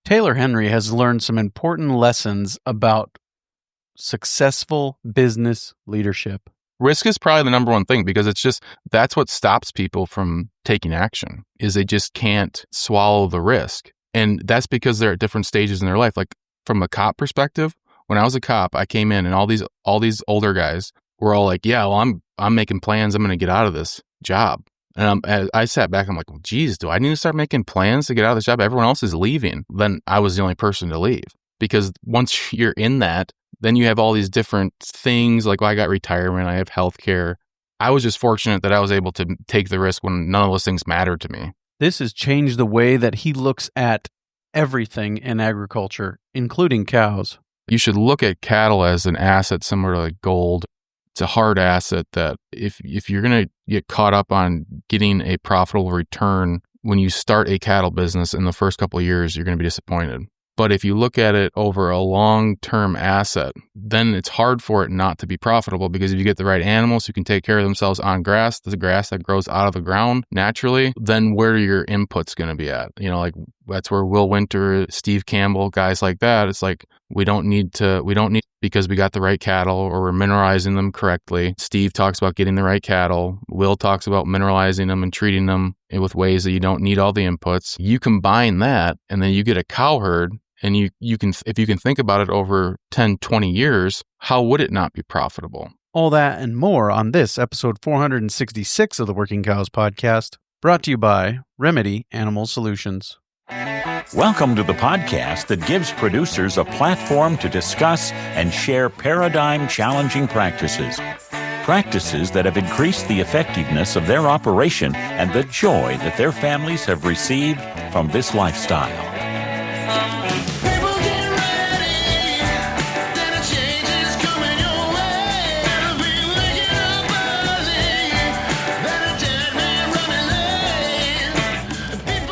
Taylor Henry has learned some important lessons about successful business leadership. Risk is probably the number one thing because that's what stops people from taking action is they just can't swallow the risk. And that's because they're at different stages in their life. Like from a cop perspective, when I was a cop, I came in and all these older guys were all like, yeah, well, I'm making plans. I'm going to get out of this job. And I sat back. I'm like, well, geez, do I need to start making plans to get out of this job? Everyone else is leaving. Then I was the only person to leave because once you're in that, then you have all these different things. Like, well, I got retirement. I have healthcare. I was just fortunate that I was able to take the risk when none of those things mattered to me. This has changed the way that he looks at everything in agriculture, including cows. You should look at cattle as an asset similar to like gold. It's a hard asset that if you're going to get caught up on getting a profitable return when you start a cattle business in the first couple of years, you're going to be disappointed. But if you look at it over a long-term asset, then it's hard for it not to be profitable because if you get the right animals who can take care of themselves on grass, the grass that grows out of the ground naturally, then where are your inputs going to be at? You know, like that's where Will Winter, Steve Campbell, guys like that, it's like we don't need because we got the right cattle or we're mineralizing them correctly. Steve talks about getting the right cattle. Will talks about mineralizing them and treating them with ways that you don't need all the inputs. You combine that and then you get a cow herd. And you can, if you can think about it over 10, 20 years, how would it not be profitable? All that and more on this episode 466 of the Working Cows podcast, brought to you by Remedy Animal Solutions. Welcome to the podcast that gives producers a platform to discuss and share paradigm-challenging practices. Practices that have increased the effectiveness of their operation and the joy that their families have received from this lifestyle.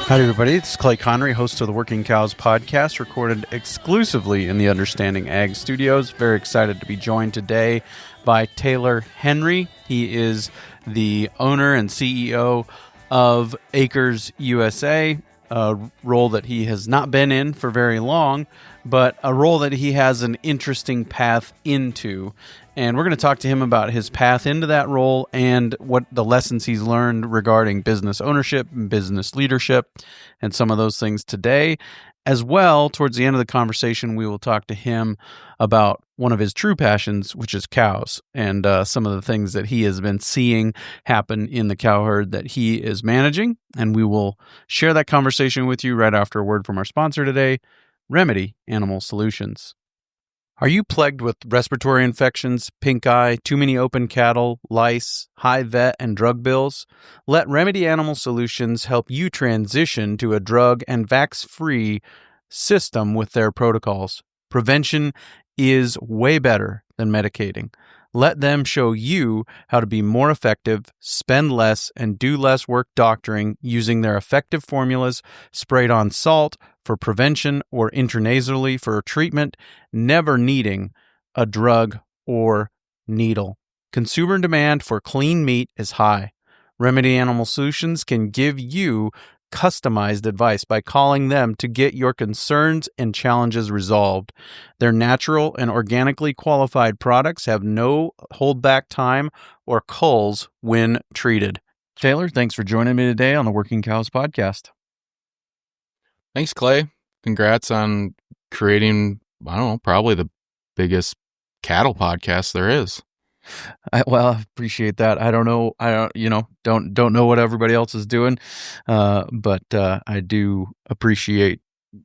Hi, everybody. It's Clay Connery, host of the Working Cows podcast, recorded exclusively in the Understanding Ag Studios. Very excited to be joined today by Taylor Henry. He is the owner and CEO of AcresUSA, a role that he has not been in for very long, but a role that he has an interesting path into. And we're going to talk to him about his path into that role and what the lessons he's learned regarding business ownership and business leadership and some of those things today. As well, towards the end of the conversation, we will talk to him about one of his true passions, which is cows, and some of the things that he has been seeing happen in the cow herd that he is managing. And we will share that conversation with you right after a word from our sponsor today, Remedy Animal Solutions. Are you plagued with respiratory infections, pink eye, too many open cattle, lice, high vet and drug bills? Let Remedy Animal Solutions help you transition to a drug and vax-free system with their protocols. Prevention is way better than medicating. Let them show you how to be more effective, spend less, and do less work doctoring using their effective formulas sprayed on salt for prevention or intranasally for treatment, never needing a drug or needle. Consumer demand for clean meat is high. Remedy Animal Solutions can give you customized advice by calling them to get your concerns and challenges resolved. Their natural and organically qualified products have no holdback time or culls when treated. Taylor, thanks for joining me today on the Working Cows podcast. Thanks, Clay. Congrats on creating, probably the biggest cattle podcast there is. I appreciate that. I don't know. Don't know what everybody else is doing, but I do appreciate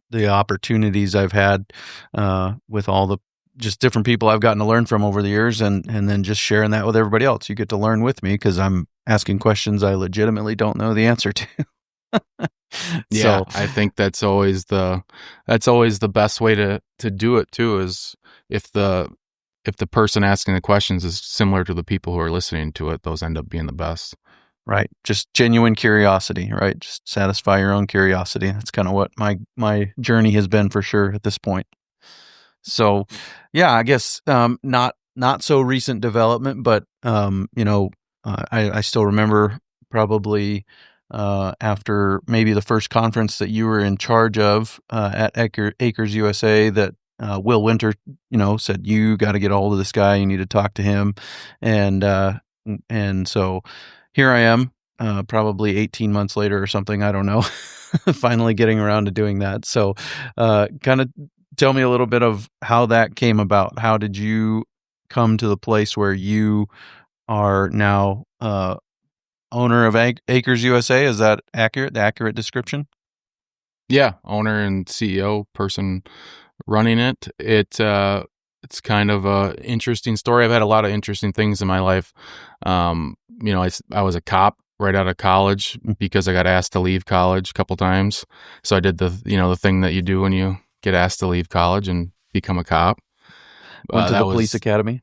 the opportunities I've had with all the just different people I've gotten to learn from over the years, and then just sharing that with everybody else. You get to learn with me because I'm asking questions I legitimately don't know the answer to. Yeah, so, I think that's always the best way to do it too. Is if the person asking the questions is similar to the people who are listening to it, those end up being the best. Right. Just genuine curiosity, right? Just satisfy your own curiosity. That's kind of what my journey has been for sure at this point. So, yeah, I guess not so recent development, but I still remember probably after maybe the first conference that you were in charge of at AcresUSA that Will Winter, said, you got to get a hold of this guy. You need to talk to him. And so here I am, probably 18 months later or something. I don't know, finally getting around to doing that. So kind of tell me a little bit of how that came about. How did you come to the place where you are now owner of AcresUSA? Is that accurate? The accurate description? Yeah, owner and CEO, person running it. It's kind of a interesting story. I've had a lot of interesting things in my life. I was a cop right out of college because I got asked to leave college a couple times. So I did the thing that you do when you get asked to leave college and become a cop. Went to the police academy.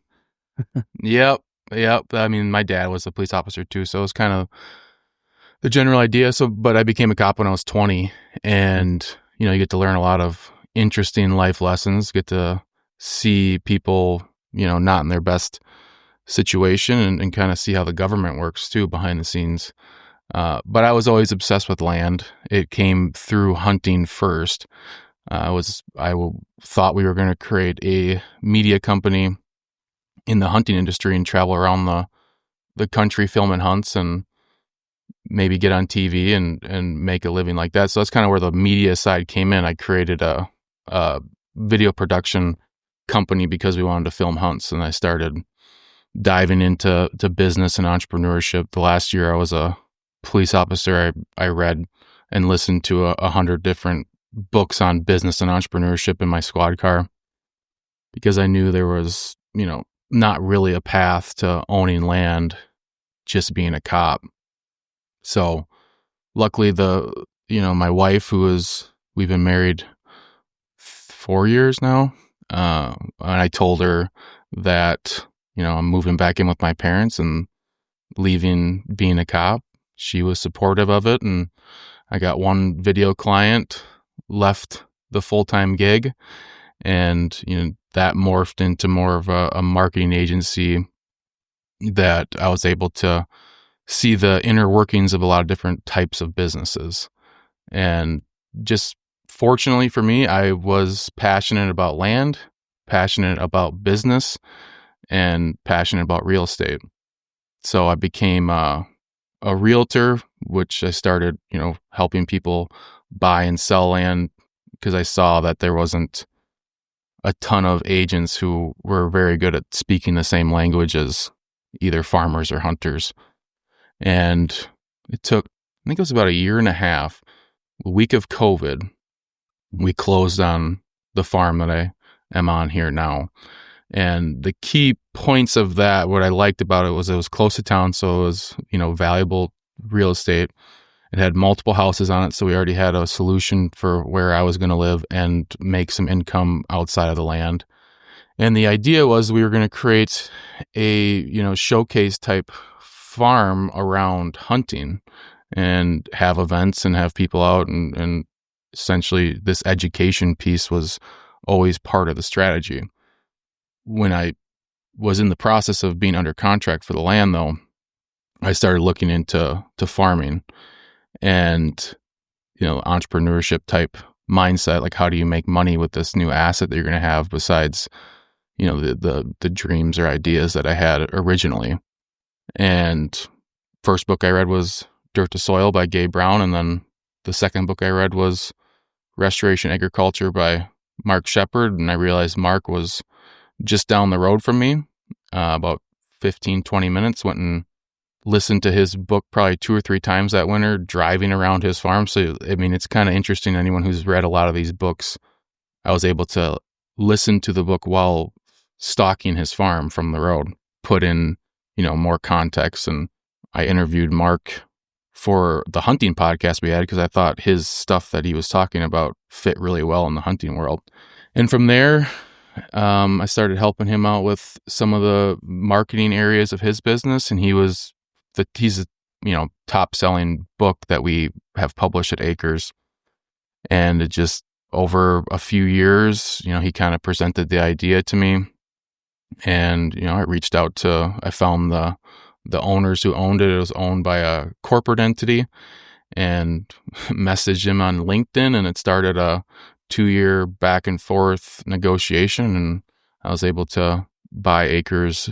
Yep. I mean, my dad was a police officer too, so it was kind of the general idea. But I became a cop when I was 20, and you get to learn a lot of interesting life lessons. Get to see people, not in their best situation, and kind of see how the government works too behind the scenes. But I was always obsessed with land. It came through hunting first. I thought we were going to create a media company in the hunting industry and travel around the country filming hunts and maybe get on TV and make a living like that. So that's kind of where the media side came in. I created a video production company because we wanted to film hunts, and I started diving into business and entrepreneurship. The last year I was a police officer. I read and listened to 100 different books on business and entrepreneurship in my squad car because I knew there was, not really a path to owning land, just being a cop. So luckily my wife, we've been married 4 years now. And I told her that, I'm moving back in with my parents and leaving being a cop. She was supportive of it. And I got one video client, left the full-time gig, and, that morphed into more of a marketing agency that I was able to see the inner workings of a lot of different types of businesses. And just fortunately for me, I was passionate about land, passionate about business, and passionate about real estate. So I became a realtor, which I started, helping people buy and sell land because I saw that there wasn't a ton of agents who were very good at speaking the same language as either farmers or hunters. And it took, I think it was about a year and a half, the week of COVID, we closed on the farm that I am on here now. And the key points of that, what I liked about it was close to town. So it was, valuable real estate. It had multiple houses on it. So we already had a solution for where I was going to live and make some income outside of the land. And the idea was we were going to create a, showcase type farm around hunting and have events and have people out. And essentially this education piece was always part of the strategy. When I was in the process of being under contract for the land, though, I started looking into farming and, entrepreneurship type mindset. Like, how do you make money with this new asset that you're going to have besides, the dreams or ideas that I had originally? And first book I read was Dirt to Soil by Gabe Brown. And then the second book I read was Restoration Agriculture by Mark Shepard. And I realized Mark was just down the road from me, about 15, 20 minutes. Went and listened to his book probably 2 or 3 times that winter, driving around his farm. So, I mean, it's kind of interesting. Anyone who's read a lot of these books, I was able to listen to the book while stalking his farm from the road, put in, more context. And I interviewed Mark for the hunting podcast we had because I thought his stuff that he was talking about fit really well in the hunting world. And from there, I started helping him out with some of the marketing areas of his business. And he's a top selling book that we have published at Acres. And it just over a few years, he kind of presented the idea to me. And, I reached out I found the owners who owned it. It was owned by a corporate entity. and messaged him on LinkedIn, and it started a 2-year back and forth negotiation, and I was able to buy Acres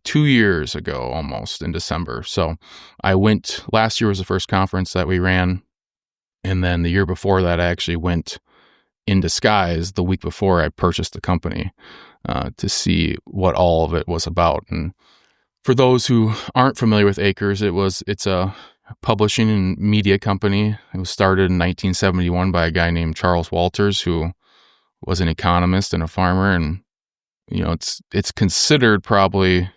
2 years ago, almost in December. So I went, last year was the first conference that we ran. And then the year before that, I actually went in disguise the week before I purchased the company to see what all of it was about. And for those who aren't familiar with Acres, it's a publishing and media company. It was started in 1971 by a guy named Charles Walters, who was an economist and a farmer. And it's considered probably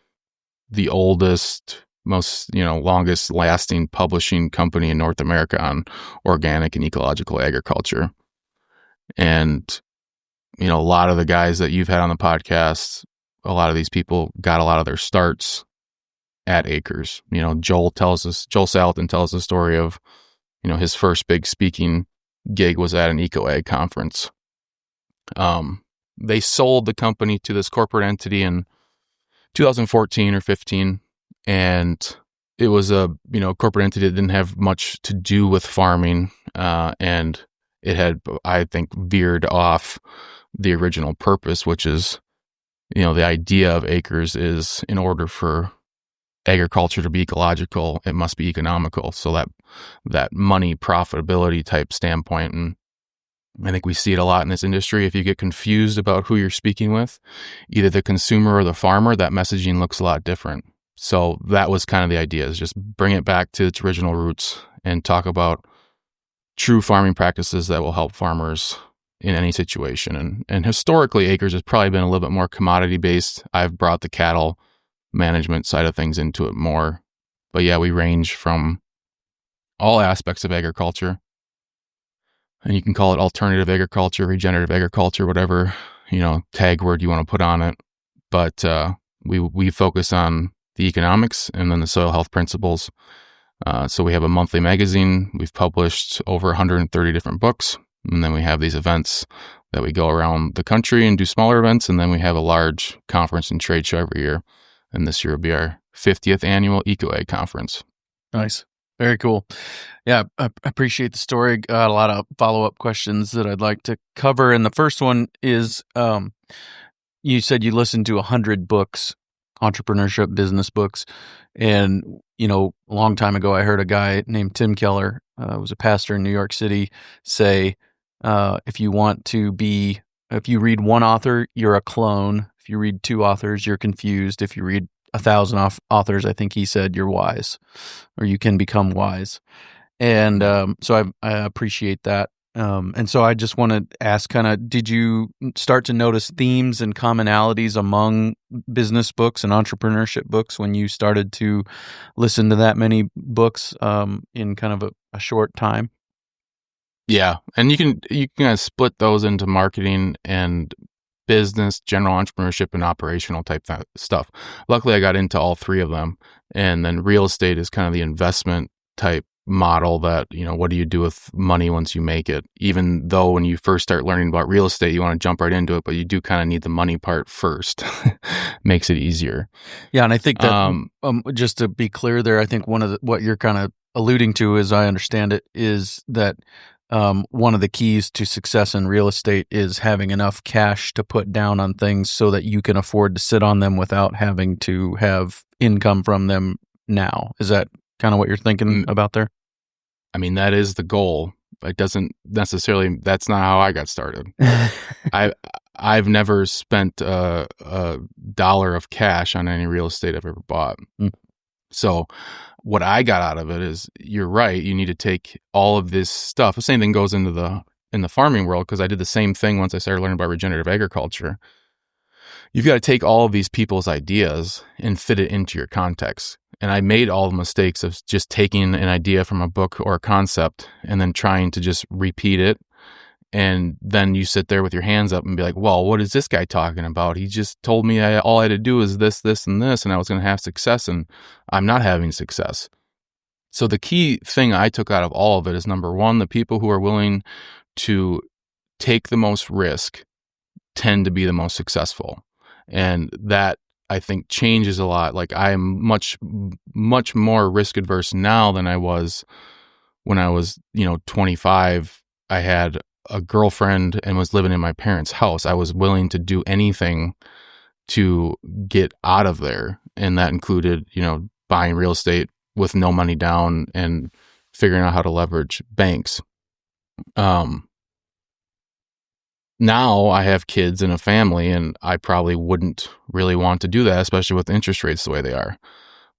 the oldest, most, longest lasting publishing company in North America on organic and ecological agriculture. And, a lot of the guys that you've had on the podcast, a lot of these people got a lot of their starts at Acres. Joel Salatin tells the story of, his first big speaking gig was at an eco-ag conference. They sold the company to this corporate entity in 2014 or 15, and it was a corporate entity that didn't have much to do with farming, and it had, I think, veered off the original purpose, which is, the idea of Acres is, in order for agriculture to be ecological, it must be economical. So that money profitability type standpoint. And I think we see it a lot in this industry. If you get confused about who you're speaking with, either the consumer or the farmer, that messaging looks a lot different. So that was kind of the idea, is just bring it back to its original roots and talk about true farming practices that will help farmers in any situation. And historically, Acres has probably been a little bit more commodity based. I've brought the cattle management side of things into it more. But yeah, we range from all aspects of agriculture. And you can call it alternative agriculture, regenerative agriculture, whatever, tag word you want to put on it. But we focus on the economics and then the soil health principles. So we have a monthly magazine. We've published over 130 different books. And then we have these events that we go around the country and do smaller events. And then we have a large conference and trade show every year. And this year will be our 50th annual EcoAg conference. Nice. Very cool. Yeah, I appreciate the story. Got a lot of follow-up questions that I'd like to cover. And the first one is, you said you listened to 100 books, entrepreneurship, business books. And, a long time ago, I heard a guy named Tim Keller, who was a pastor in New York City, say, if you read one author, you're a clone. If you read two authors, you're confused. If you read 1,000 authors, I think he said, you're wise, or you can become wise. And so I appreciate that. And so I just want to ask, did you start to notice themes and commonalities among business books and entrepreneurship books when you started to listen to that many books in kind of a short time? Yeah, and you can kind of split those into marketing and business, general entrepreneurship, and operational type stuff. Luckily, I got into all three of them. And then real estate is kind of the investment type model that, what do you do with money once you make it? Even though when you first start learning about real estate, you want to jump right into it, but you do kind of need the money part first. Makes it easier. Yeah, and I think that just to be clear there, I think what you're kind of alluding to, as I understand it, is that one of the keys to success in real estate is having enough cash to put down on things so that you can afford to sit on them without having to have income from them now. Is that kind of what you're thinking about there? I mean, that is the goal. It doesn't necessarily, that's not how I got started. I've never spent a dollar of cash on any real estate I've ever bought. So what I got out of it is, you're right, you need to take all of this stuff. The same thing goes in the farming world, because I did the same thing once I started learning about regenerative agriculture. You've got to take all of these people's ideas and fit it into your context. And I made all the mistakes of just taking an idea from a book or a concept and then trying to just repeat it. And then you sit there with your hands up and be like, well, what is this guy talking about? He just told me all I had to do is this, this, and this, and I was going to have success, and I'm not having success. So the key thing I took out of all of it is, number one, the people who are willing to take the most risk tend to be the most successful. And that, I think changes a lot. Like I am much more risk adverse now than I was when I was, 25. I had a girlfriend and was living in my parents' house. I was willing to do anything to get out of there. And that included, buying real estate with no money down and figuring out how to leverage banks. Now I have kids and a family, and I probably wouldn't really want to do that, especially with interest rates the way they are.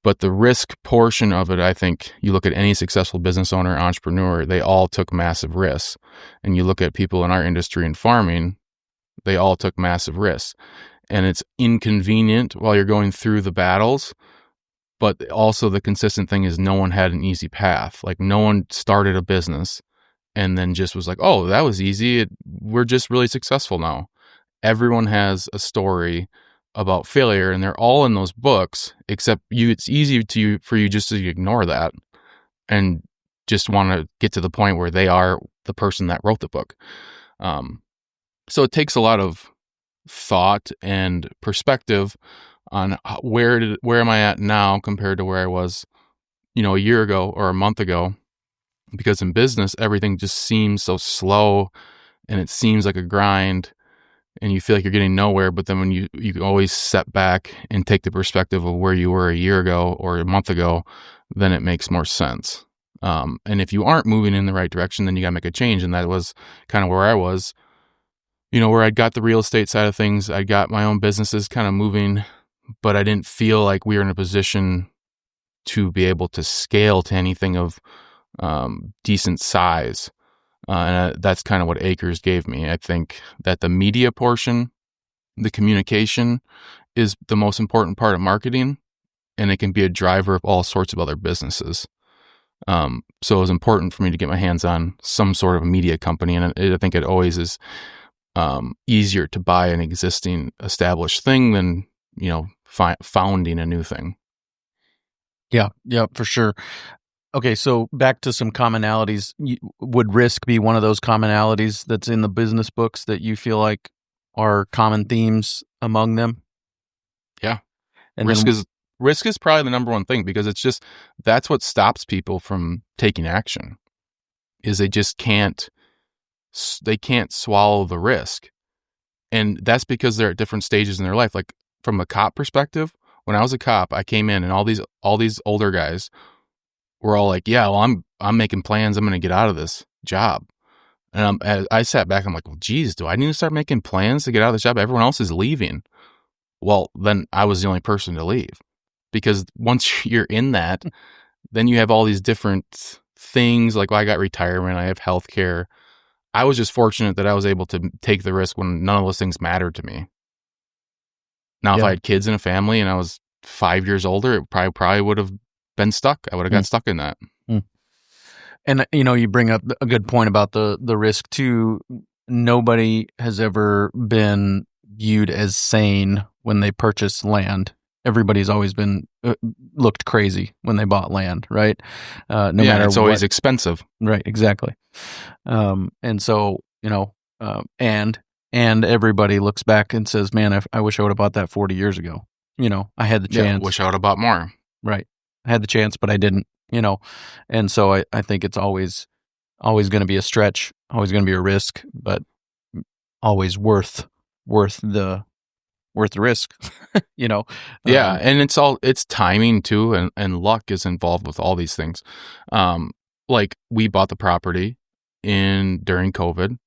But the risk portion of it, I think you look at any successful business owner, entrepreneur, they all took massive risks. And you look at people in our industry in farming, they all took massive risks. And it's inconvenient while you're going through the battles. But also the consistent thing is no one had an easy path. Like no one started a business and then just was like, oh, that was easy. We're just really successful now. Everyone has a story about failure, and they're all in those books, except it's easy for you just to ignore that and just want to get to the point where they are the person that wrote the book. So it takes a lot of thought and perspective on where am I at now compared to where I was, a year ago or a month ago. Because in business, everything just seems so slow and it seems like a grind and you feel like you're getting nowhere. But then when you always step back and take the perspective of where you were a year ago or a month ago, then it makes more sense. And if you aren't moving in the right direction, then you got to make a change. And that was kind of where I was, where I'd got the real estate side of things. I got my own businesses kind of moving, but I didn't feel like we were in a position to be able to scale to anything of decent size. And that's kind of what Acres gave me. I think that the media portion, the communication is the most important part of marketing, and it can be a driver of all sorts of other businesses. So it was important for me to get my hands on some sort of media company. And I think it always is easier to buy an existing established thing than, founding a new thing. Yeah, for sure. Okay, so back to some commonalities. Would risk be one of those commonalities that's in the business books that you feel like are common themes among them? Yeah. And risk is probably the number one thing, because it's just, that's what stops people from taking action, is they just can't swallow the risk. And that's because they're at different stages in their life. Like from a cop perspective, when I was a cop, I came in and all these older guys were all like, yeah, well, I'm making plans. I'm going to get out of this job. And I sat back. I'm like, well, geez, do I need to start making plans to get out of this job? Everyone else is leaving. Well, then I was the only person to leave, because once you're in that, then you have all these different things. Like, well, I got retirement. I have healthcare. I was just fortunate that I was able to take the risk when none of those things mattered to me. Now, if I had kids and a family and I was 5 years older, it probably would have been stuck. I would have got stuck in that. And, you bring up a good point about the risk too. Nobody has ever been viewed as sane when they purchase land. Everybody's always been looked crazy when they bought land, right? No matter it's always expensive. Right, exactly. And so, and everybody looks back and says, man, I wish I would have bought that 40 years ago. I had the chance. Wish I would have bought more. Right. I had the chance, but I didn't, and so I think it's always going to be a stretch, always going to be a risk, but always worth the risk, Yeah. And it's timing too. And luck is involved with all these things. Like we bought the property during COVID.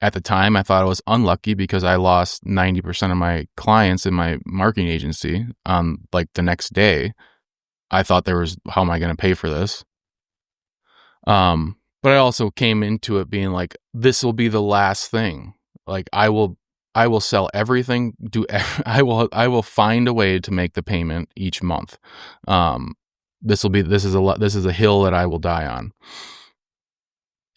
At the time, I thought I was unlucky because I lost 90% of my clients in my marketing agency on like the next day. I thought how am I going to pay for this? But I also came into it being like, this will be the last thing. Like I will sell everything. I will find a way to make the payment each month. This is a hill that I will die on.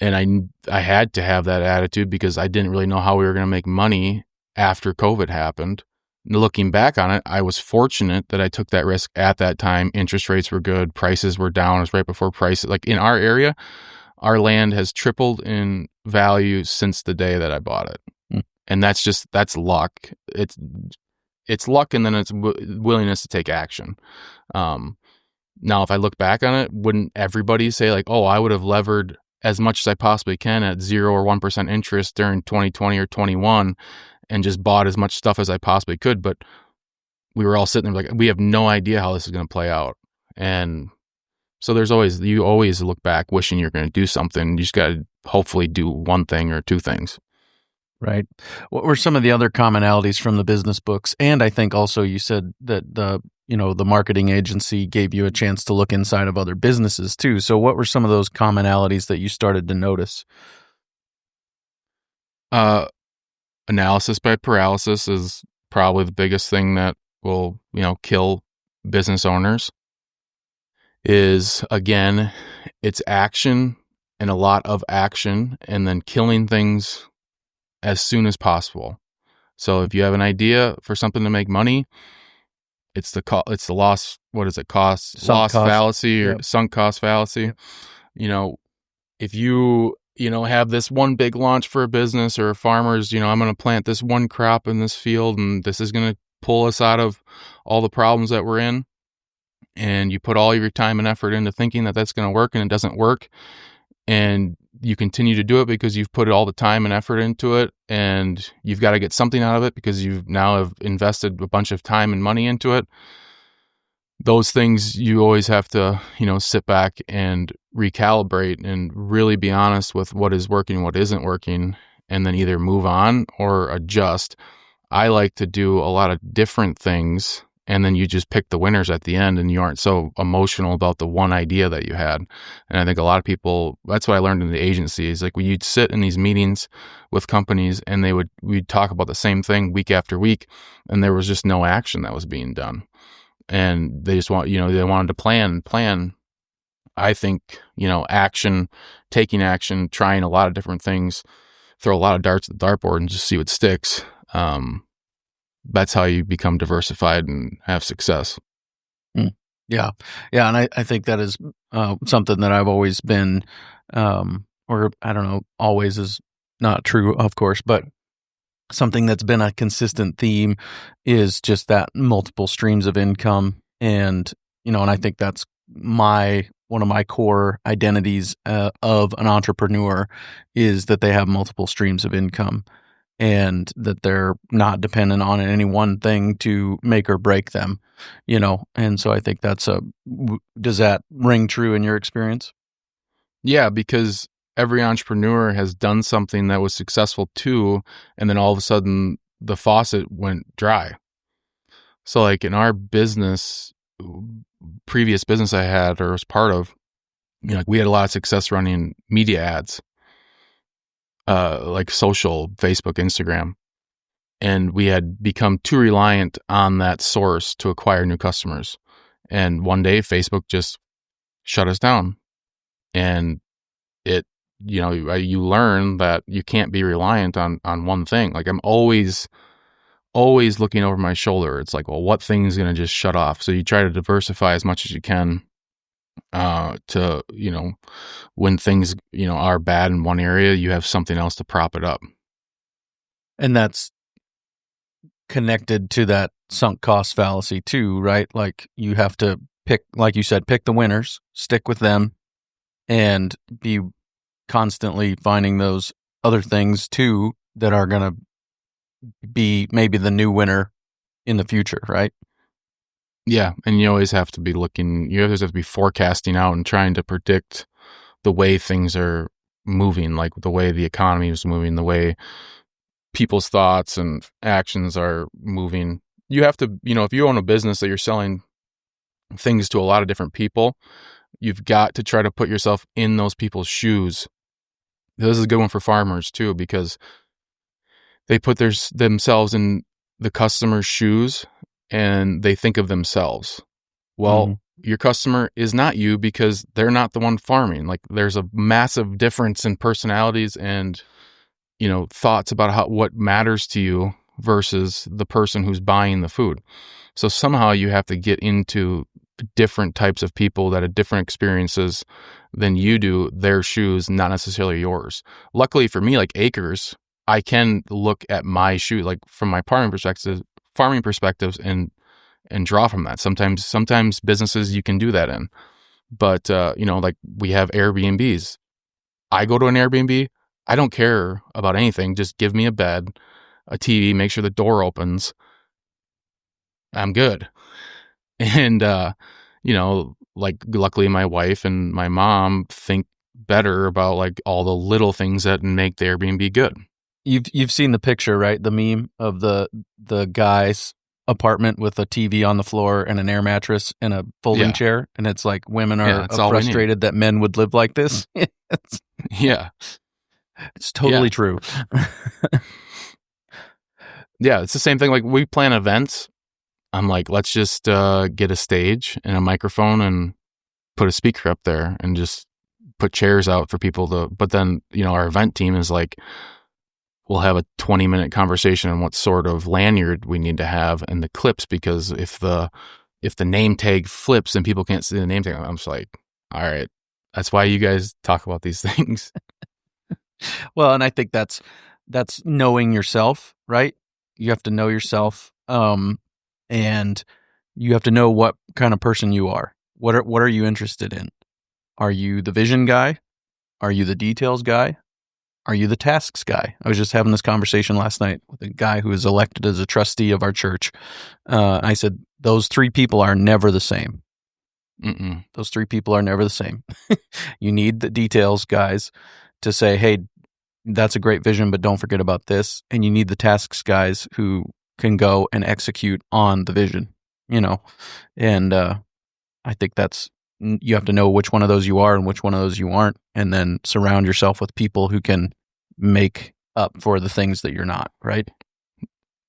And I had to have that attitude because I didn't really know how we were going to make money after COVID happened. Looking back on it, I was fortunate that I took that risk at that time. Interest rates were good. Prices were down. It was right before prices. Like in our area, our land has tripled in value since the day that I bought it. And that's luck. it's luck, and then it's willingness to take action. Now, if I look back on it, wouldn't everybody say like, oh, I would have levered as much as I possibly can at 0 or 1% interest during 2020 or 21 and just bought as much stuff as I possibly could? But we were all sitting there like, we have no idea how this is going to play out. And so you always look back wishing you're going to do something. You just got to hopefully do one thing or two things. Right. What were some of the other commonalities from the business books? And I think also you said that the marketing agency gave you a chance to look inside of other businesses too. So what were some of those commonalities that you started to notice? Analysis by paralysis is probably the biggest thing that will, kill business owners. Is, again, it's action and a lot of action, and then killing things as soon as possible. So if you have an idea for something to make money, it's the loss. What is it? Loss fallacy or sunk cost fallacy. Yep. If you have this one big launch for a business or farmers, I'm going to plant this one crop in this field, and this is going to pull us out of all the problems that we're in. And you put all your time and effort into thinking that that's going to work, and it doesn't work. And you continue to do it because you've put all the time and effort into it, and you've got to get something out of it because you've now have invested a bunch of time and money into it. Those things you always have to, sit back and recalibrate and really be honest with what is working, what isn't working, and then either move on or adjust. I like to do a lot of different things, and then you just pick the winners at the end, and you aren't so emotional about the one idea that you had. And I think a lot of people, that's what I learned in the agency, is like when you'd sit in these meetings with companies and we'd talk about the same thing week after week, and there was just no action that was being done. And they just they wanted to plan. I think, action, taking action, trying a lot of different things, throw a lot of darts at the dartboard and just see what sticks. That's how you become diversified and have success. Yeah. And I think that is something that I've always been, or I don't know, always is not true, of course, but something that's been a consistent theme is just that multiple streams of income. And, and I think that's one of my core identities of an entrepreneur is that they have multiple streams of income, and that they're not dependent on any one thing to make or break them, And so I think does that ring true in your experience? Yeah, because every entrepreneur has done something that was successful too, and then all of a sudden the faucet went dry. So like in our business, previous business I had or was part of, we had a lot of success running media ads. Like social, Facebook, Instagram. And we had become too reliant on that source to acquire new customers. And one day Facebook just shut us down. And you learn that you can't be reliant on one thing. Like I'm always looking over my shoulder. It's like, well, what thing is going to just shut off? So you try to diversify as much as you can. To when things are bad in one area, you have something else to prop it up. And that's connected to that sunk cost fallacy too, right? Like you have to pick, like you said, pick the winners, stick with them, and be constantly finding those other things too that are going to be maybe the new winner in the future, right? Yeah, and you always have to be looking, you always have to be forecasting out and trying to predict the way things are moving, like the way the economy is moving, the way people's thoughts and actions are moving. You have to, if you own a business that you're selling things to a lot of different people, you've got to try to put yourself in those people's shoes. This is a good one for farmers too, because they put themselves in the customer's shoes and they think of themselves. Well, your customer is not you because they're not the one farming. Like there's a massive difference in personalities and, thoughts about what matters to you versus the person who's buying the food. So somehow you have to get into different types of people that have different experiences than you do, their shoes, not necessarily yours. Luckily for me, like Acres, I can look at my shoe, like from my farming farming perspectives and draw from that. Sometimes businesses you can do that in, but like we have Airbnbs. I go to an Airbnb, I don't care about anything. Just give me a bed, a TV, make sure the door opens. I'm good. And like luckily my wife and my mom think better about like all the little things that make the Airbnb good. You've seen the picture, right? The meme of the guy's apartment with a TV on the floor and an air mattress and a folding chair, and it's like women are frustrated that men would live like this. Yeah, it's totally true. Yeah, it's the same thing. Like we plan events. I'm like, let's just get a stage and a microphone and put a speaker up there and just put chairs out for people to. But then our event team is like, we'll have a 20-minute conversation on what sort of lanyard we need to have and the clips, because if the name tag flips and people can't see the name tag, I'm just like, all right, that's why you guys talk about these things. Well, and I think that's knowing yourself, right? You have to know yourself, and you have to know what kind of person you are. What are you interested in? Are you the vision guy? Are you the details guy? Are you the tasks guy? I was just having this conversation last night with a guy who is elected as a trustee of our church. I said, those three people are never the same. Mm-mm. Those three people are never the same. You need the details guys to say, hey, that's a great vision, but don't forget about this. And you need the tasks guys who can go and execute on the vision, and I think you have to know which one of those you are and which one of those you aren't, and then surround yourself with people who can make up for the things that you're not, right?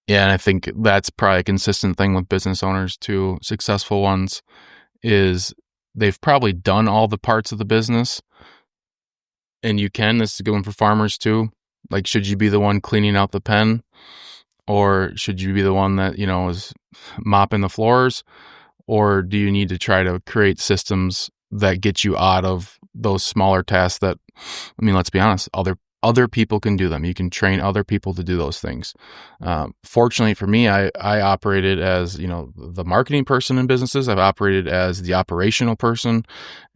Yeah, and I think that's probably a consistent thing with business owners too. Successful ones is they've probably done all the parts of the business. And this is a good one for farmers too. Like, should you be the one cleaning out the pen? Or should you be the one that, is mopping the floors? Or do you need to try to create systems that get you out of those smaller tasks that, let's be honest, other people can do them. You can train other people to do those things. Fortunately for me, I operated as, the marketing person in businesses. I've operated as the operational person.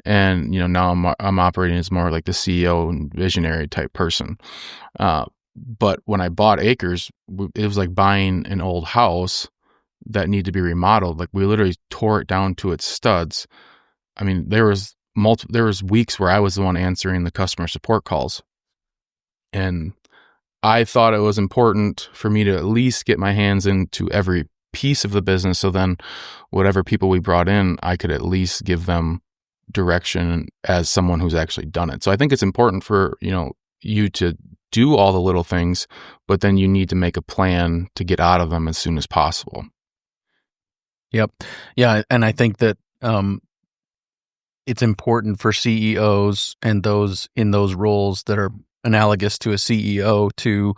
And, now I'm operating as more like the CEO and visionary type person. But when I bought Acres, it was like buying an old house that needed to be remodeled. Like we literally tore it down to its studs. There was weeks where I was the one answering the customer support calls. And I thought it was important for me to at least get my hands into every piece of the business. So then whatever people we brought in, I could at least give them direction as someone who's actually done it. So I think it's important for, you to do all the little things, but then you need to make a plan to get out of them as soon as possible. Yep. Yeah. And I think that it's important for CEOs and those in those roles that are analogous to a CEO to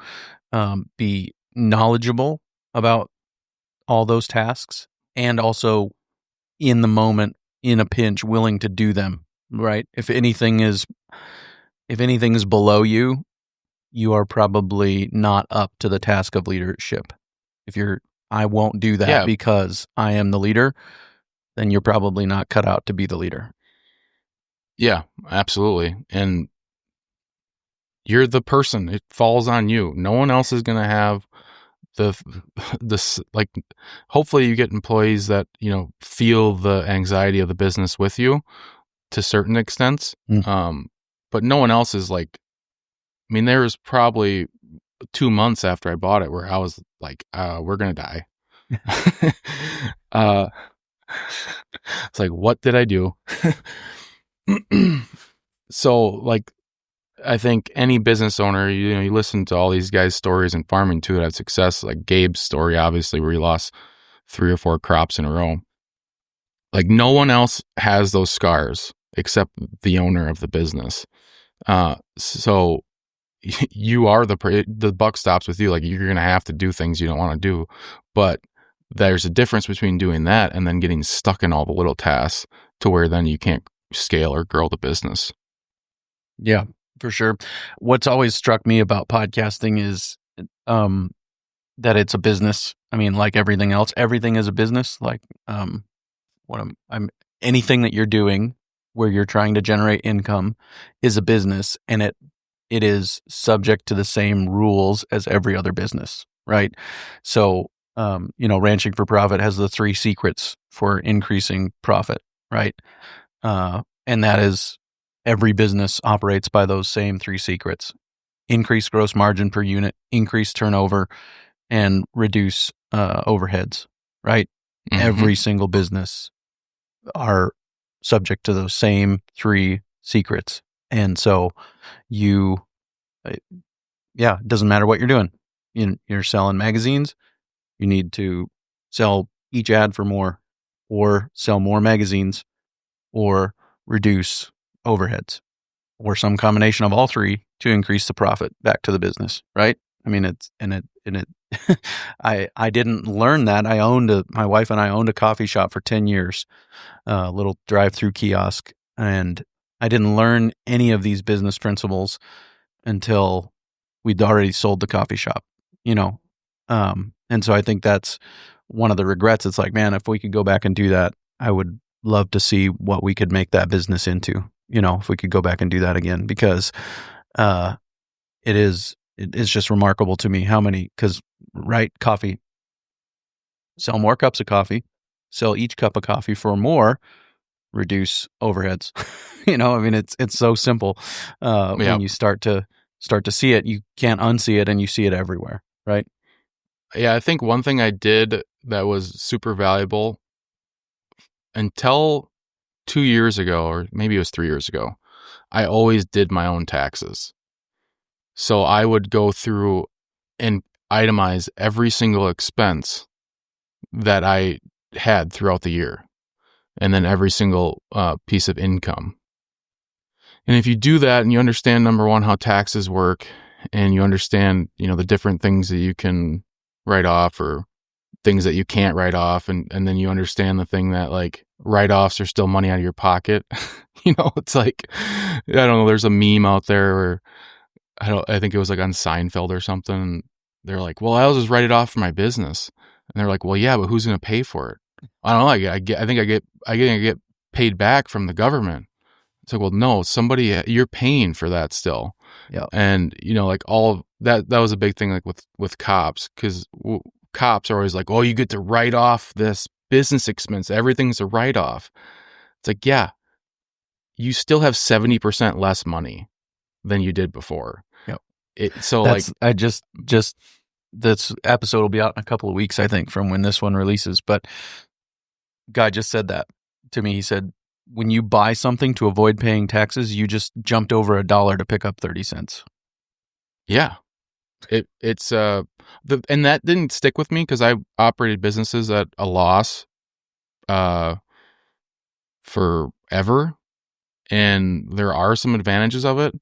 be knowledgeable about all those tasks, and also in the moment, in a pinch, willing to do them, right? If anything is below you, you are probably not up to the task of leadership. If I won't do that because I am the leader, then you're probably not cut out to be the leader. Yeah, absolutely. And you're the person. It falls on you. No one else is going to have like, hopefully you get employees that, feel the anxiety of the business with you to certain extents. But no one else is like, there was probably 2 months after I bought it where I was like, we're going to die. It's like, what did I do? So like, I think any business owner, you listen to all these guys' stories in farming too that have success, like Gabe's story, obviously, where he lost 3 or 4 crops in a row. Like no one else has those scars except the owner of the business. So you are the buck stops with you. Like you're going to have to do things you don't want to do, but there's a difference between doing that and then getting stuck in all the little tasks to where then you can't scale or grow the business. Yeah, for sure. What's always struck me about podcasting is that it's a business. I mean, like everything else, everything is a business. Like, I'm anything that you're doing where you're trying to generate income is a business, and it is subject to the same rules as every other business, right? So, ranching for profit has the 3 secrets for increasing profit, right? And that is every business operates by those same 3 secrets: increase gross margin per unit, increase turnover, and reduce overheads, right? Mm-hmm. Every single business are subject to those same 3 secrets. And so it doesn't matter what you're doing. You're selling magazines, you need to sell each ad for more, or sell more magazines, or reduce overheads, or some combination of all 3 to increase the profit back to the business, right? I mean, I didn't learn that. My wife and I owned a coffee shop for 10 years, a little drive-through kiosk, and I didn't learn any of these business principles until we'd already sold the coffee shop, and so I think that's one of the regrets. It's like, man, if we could go back and do that, I would love to see what we could make that business into, if we could go back and do that again, because it is just remarkable to me because coffee, sell more cups of coffee, sell each cup of coffee for more, reduce overheads. I mean, it's so simple. When you start to see it, you can't unsee it, and you see it everywhere, right? Yeah, I think one thing I did that was super valuable until 2 years ago, or maybe it was 3 years ago, I always did my own taxes. So I would go through and itemize every single expense that I had throughout the year, and then every single piece of income. And if you do that and you understand, number one, how taxes work, and you understand, the different things that you can write off or things that you can't write off, and then you understand the thing that, like, write-offs are still money out of your pocket. It's like, I don't know, there's a meme out there where I think it was like on Seinfeld or something, and they're like, well, I'll just write it off for my business. And they're like, well, yeah, but who's going to pay for it? I don't know. I think I get paid back from the government. It's like, well, no, you're paying for that still. Yeah. And, like all that was a big thing, like with cops, because cops are always like, oh, you get to write off this business expense. Everything's a write-off. It's like, yeah, you still have 70% less money than you did before. Yep. This episode will be out in a couple of weeks, I think, from when this one releases. But guy just said that to me. He said, when you buy something to avoid paying taxes, you just jumped over $1 to pick up 30 cents. Yeah. It's and that didn't stick with me because I operated businesses at a loss forever, and there are some advantages of it,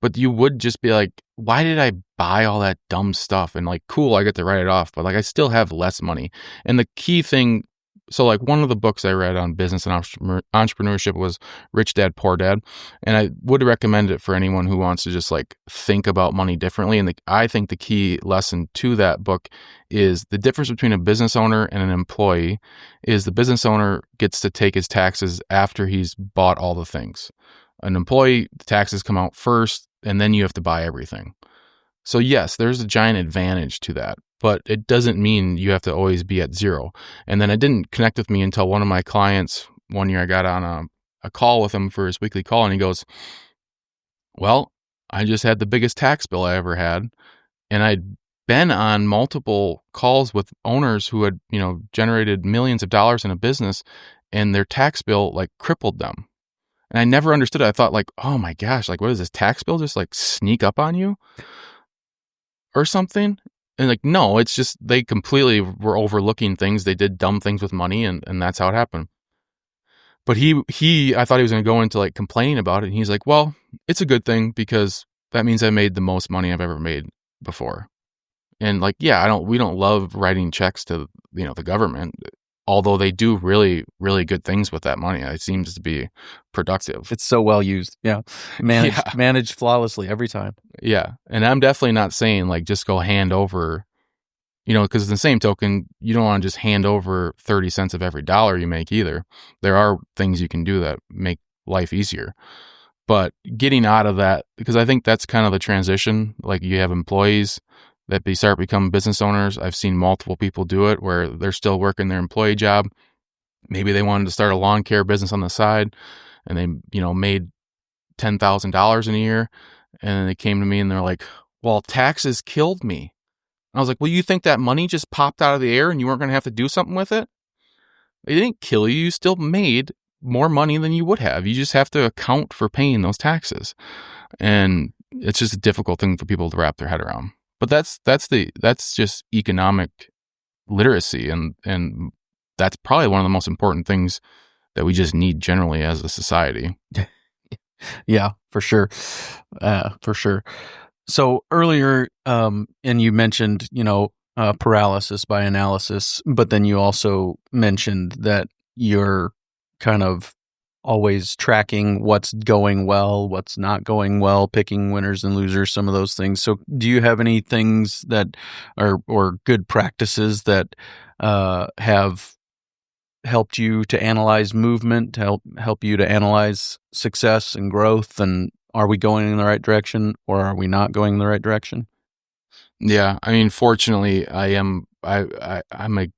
but you would just be like, why did I buy all that dumb stuff? And like, cool, I get to write it off, but like, I still have less money. And the key thing, so like one of the books I read on business and entrepreneurship was Rich Dad, Poor Dad. And I would recommend it for anyone who wants to just like think about money differently. And I think the key lesson to that book is the difference between a business owner and an employee is the business owner gets to take his taxes after he's bought all the things. An employee, the taxes come out first, and then you have to buy everything. So yes, there's a giant advantage to that, but it doesn't mean you have to always be at zero. And then it didn't connect with me until one of my clients, one year I got on a call with him for his weekly call, and he goes, well, I just had the biggest tax bill I ever had. And I'd been on multiple calls with owners who had, generated millions of dollars in a business, and their tax bill like crippled them. And I never understood it. I thought like, oh my gosh, like what is this tax bill just like sneak up on you or something? And like, no, it's just they completely were overlooking things. They did dumb things with money, and that's how it happened. But I thought he was going to go into like complaining about it. And he's like, well, it's a good thing because that means I made the most money I've ever made before. And like, yeah, we don't love writing checks to, the government, although they do really, really good things with that money. It seems to be productive. It's so well used. Yeah. Managed flawlessly every time. Yeah. And I'm definitely not saying like, just go hand over because in the same token, you don't want to just hand over 30 cents of every dollar you make either. There are things you can do that make life easier. But getting out of that, because I think that's kind of the transition. Like, you have employees that start becoming business owners. I've seen multiple people do it where they're still working their employee job. Maybe they wanted to start a lawn care business on the side, and they, made $10,000 in a year. And then they came to me and they're like, well, taxes killed me. And I was like, well, you think that money just popped out of the air and you weren't going to have to do something with it? It didn't kill you. You still made more money than you would have. You just have to account for paying those taxes. And it's just a difficult thing for people to wrap their head around. But that's just economic literacy. And that's probably one of the most important things that we just need generally as a society. Yeah, for sure. For sure. So earlier, and you mentioned, paralysis by analysis, but then you also mentioned that you're kind of always tracking what's going well, what's not going well, picking winners and losers, some of those things. So do you have any things that are, or good practices that have helped you to analyze movement, to help you to analyze success and growth, and are we going in the right direction or are we not going in the right direction? Yeah, I mean, fortunately, I'm a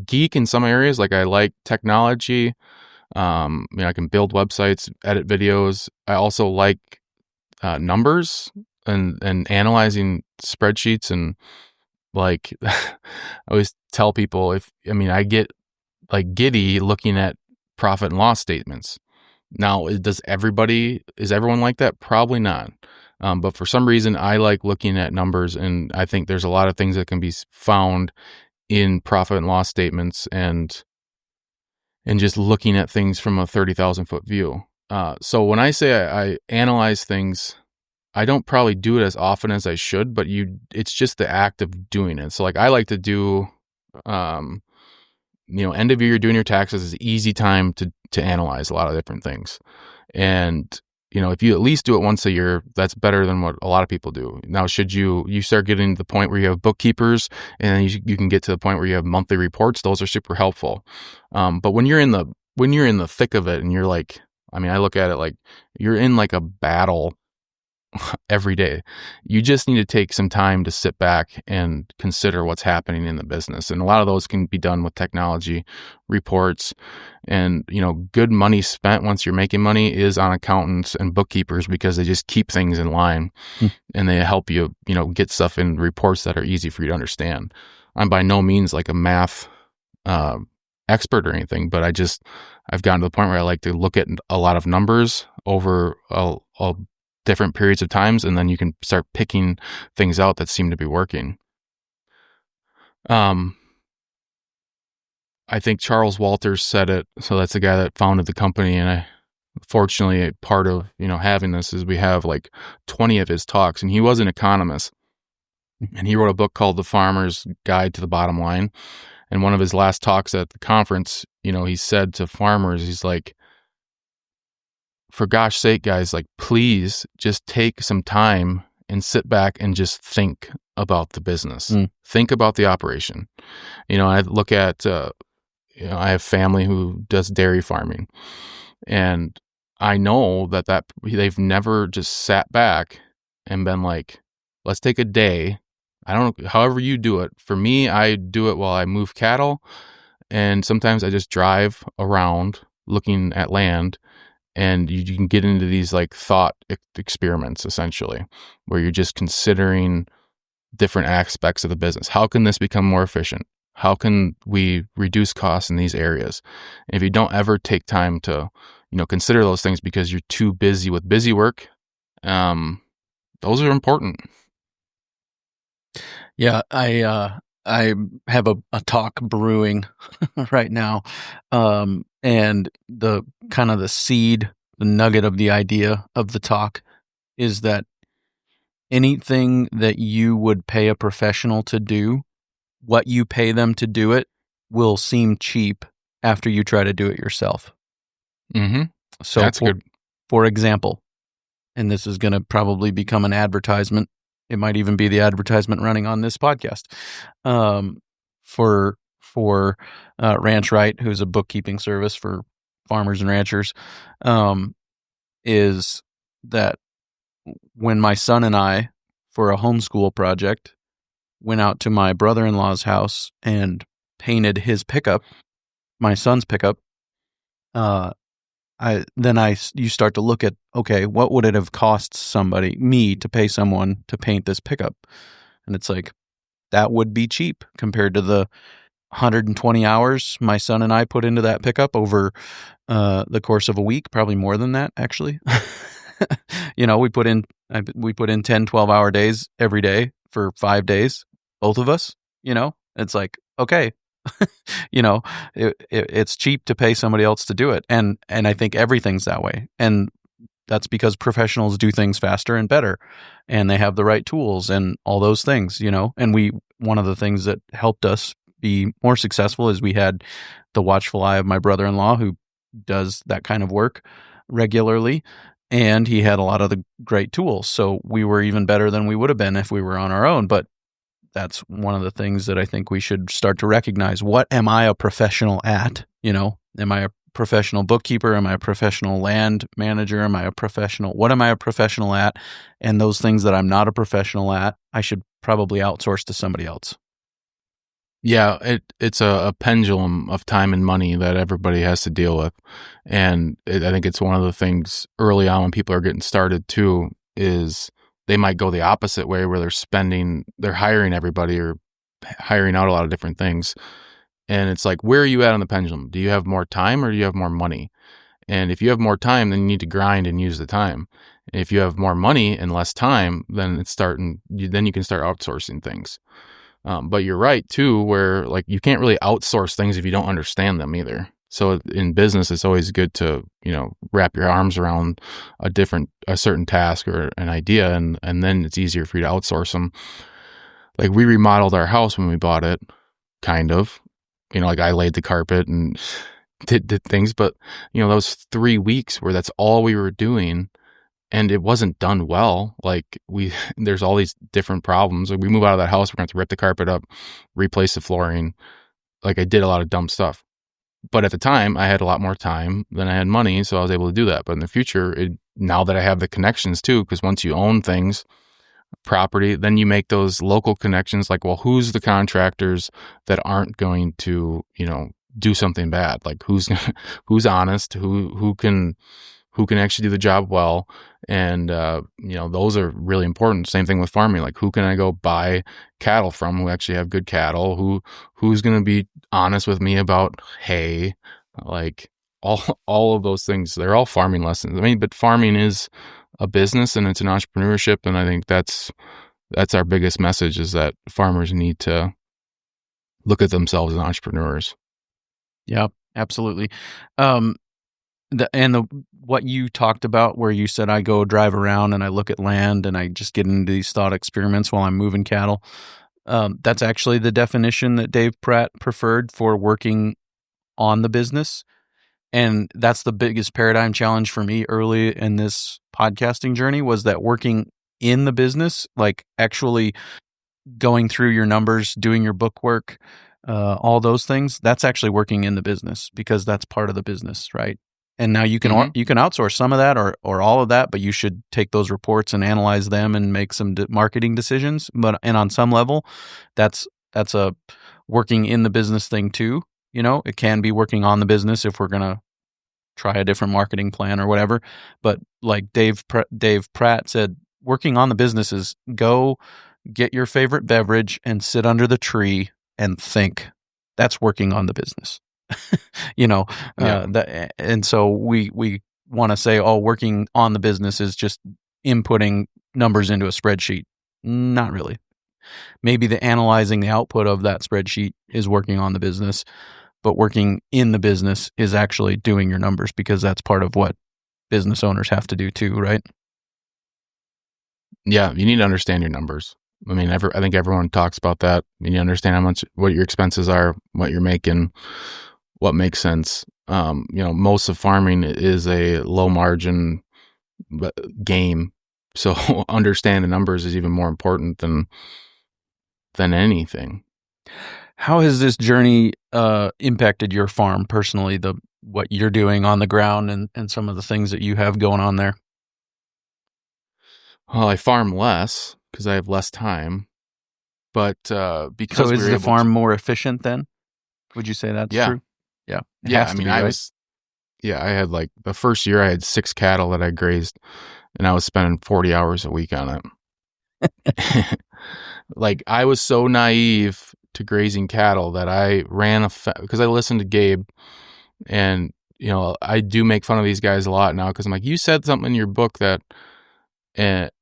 geek in some areas. Like, I like technology. I can build websites, edit videos. I also like numbers and analyzing spreadsheets. And like, I always tell people, I get like giddy looking at profit and loss statements. Now, is everyone like that? Probably not. But for some reason, I like looking at numbers, and I think there's a lot of things that can be found in profit and loss statements and just looking at things from a 30,000 foot view. So when I say I analyze things, I don't probably do it as often as I should, but it's just the act of doing it. So like, I like to do, end of year, doing your taxes is an easy time to analyze a lot of different things. And, if you at least do it once a year, that's better than what a lot of people do. Now, should you start getting to the point where you have bookkeepers, and you can get to the point where you have monthly reports, those are super helpful. But when you're in the thick of it, and you're like, I look at it like you're in like a battle every day. You just need to take some time to sit back and consider what's happening in the business. And a lot of those can be done with technology, reports, and, good money spent once you're making money is on accountants and bookkeepers, because they just keep things in line and they help you, get stuff in reports that are easy for you to understand. I'm by no means like a math expert or anything, but I've gotten to the point where I like to look at a lot of numbers over a different periods of times, and then you can start picking things out that seem to be working. I think Charles Walters said it. So that's the guy that founded the company. And fortunately, part of, having this is we have like 20 of his talks, and he was an economist, and he wrote a book called The Farmer's Guide to the Bottom Line. And one of his last talks at the conference, he said to farmers, he's like, for gosh sake, guys, like, please just take some time and sit back and just think about the business. Think about the operation. I look at, I have family who does dairy farming, and I know that they've never just sat back and been like, let's take a day. I don't know, however you do it. For me, I do it while I move cattle, and sometimes I just drive around looking at land. And you can get into these like thought experiments, essentially, where you're just considering different aspects of the business. How can this become more efficient? How can we reduce costs in these areas? And if you don't ever take time to, consider those things because you're too busy with busy work, those are important. Yeah, I have a talk brewing right now, and the kind of the seed, the nugget of the idea of the talk is that anything that you would pay a professional to do, what you pay them to do it will seem cheap after you try to do it yourself. Mm-hmm. So that's good. For example, and this is going to probably become an advertisement it might even be the advertisement running on this podcast, for Ranch Right, who's a bookkeeping service for farmers and ranchers, is that when my son and I, for a homeschool project, went out to my brother-in-law's house and painted his pickup, my son's pickup, you start to look at, okay, what would it have cost me to pay someone to paint this pickup? And it's like, that would be cheap compared to the 120 hours my son and I put into that pickup over the course of a week, probably more than that, actually. We put in 10, 12-hour days every day for 5 days, both of us. It's like, okay, it's cheap to pay somebody else to do it. And I think everything's that way. And that's because professionals do things faster and better, and they have the right tools and all those things, and one of the things that helped us be more successful is we had the watchful eye of my brother-in-law, who does that kind of work regularly. And he had a lot of the great tools. So we were even better than we would have been if we were on our own. But that's one of the things that I think we should start to recognize. What am I a professional at? Am I a professional bookkeeper? Am I a professional land manager? What am I a professional at? And those things that I'm not a professional at, I should probably outsource to somebody else. Yeah, it's a pendulum of time and money that everybody has to deal with. And I think it's one of the things early on when people are getting started too, is they might go the opposite way where they're hiring everybody or hiring out a lot of different things. And it's like, where are you at on the pendulum? Do you have more time or do you have more money? And if you have more time, then you need to grind and use the time. And if you have more money and less time, then then you can start outsourcing things. But you're right too, where like you can't really outsource things if you don't understand them either. So in business, it's always good to, wrap your arms around a certain task or an idea, and then it's easier for you to outsource them. Like we remodeled our house when we bought it, kind of, like I laid the carpet and did things, but those 3 weeks where that's all we were doing. And it wasn't done well. Like there's all these different problems. Like we move out of that house, we're going to have to rip the carpet up, replace the flooring. Like I did a lot of dumb stuff. But at the time, I had a lot more time than I had money, so I was able to do that. But in the future, now that I have the connections too, because once you own things, property, then you make those local connections. Like, well, who's the contractors that aren't going to, do something bad? Like who's honest? Who can actually do the job well? And, those are really important. Same thing with farming. Like who can I go buy cattle from who actually have good cattle? Who's going to be honest with me about hay? Like all of those things, they're all farming lessons. I mean, but farming is a business and it's an entrepreneurship. And I think that's our biggest message, is that farmers need to look at themselves as entrepreneurs. Yeah, absolutely. What you talked about, where you said I go drive around and I look at land and I just get into these thought experiments while I'm moving cattle. That's actually the definition that Dave Pratt preferred for working on the business. And that's the biggest paradigm challenge for me early in this podcasting journey, was that working in the business, like actually going through your numbers, doing your book work, all those things, that's actually working in the business, because that's part of the business, right? And now you can outsource some of that or all of that, but you should take those reports and analyze them and make some marketing decisions. And on some level, that's a working in the business thing too. It can be working on the business if we're gonna try a different marketing plan or whatever. But like Dave Pratt said, working on the business is go get your favorite beverage and sit under the tree and think. That's working on the business. And so we want to say, working on the business is just inputting numbers into a spreadsheet. Not really. Maybe the analyzing the output of that spreadsheet is working on the business, but working in the business is actually doing your numbers, because that's part of what business owners have to do too, right? Yeah, you need to understand your numbers. I mean, I think everyone talks about that. You need to understand what your expenses are, what you're making, what makes sense. Most of farming is a low margin game So understanding numbers is even more important than anything. How has this journey impacted your farm personally, what you're doing on the ground and some of the things that you have going on there? Well, I farm less because I have less time, but because So is we were the able farm more efficient then? Would you say that's Yeah. true? Yeah. It Yeah, has I to mean, be, I right? was, yeah, I had like the first year I had 6 cattle that I grazed, and I was spending 40 hours a week on it. Like, I was so naive to grazing cattle that I ran because I listened to Gabe, and I do make fun of these guys a lot now because I'm like, you said something in your book that,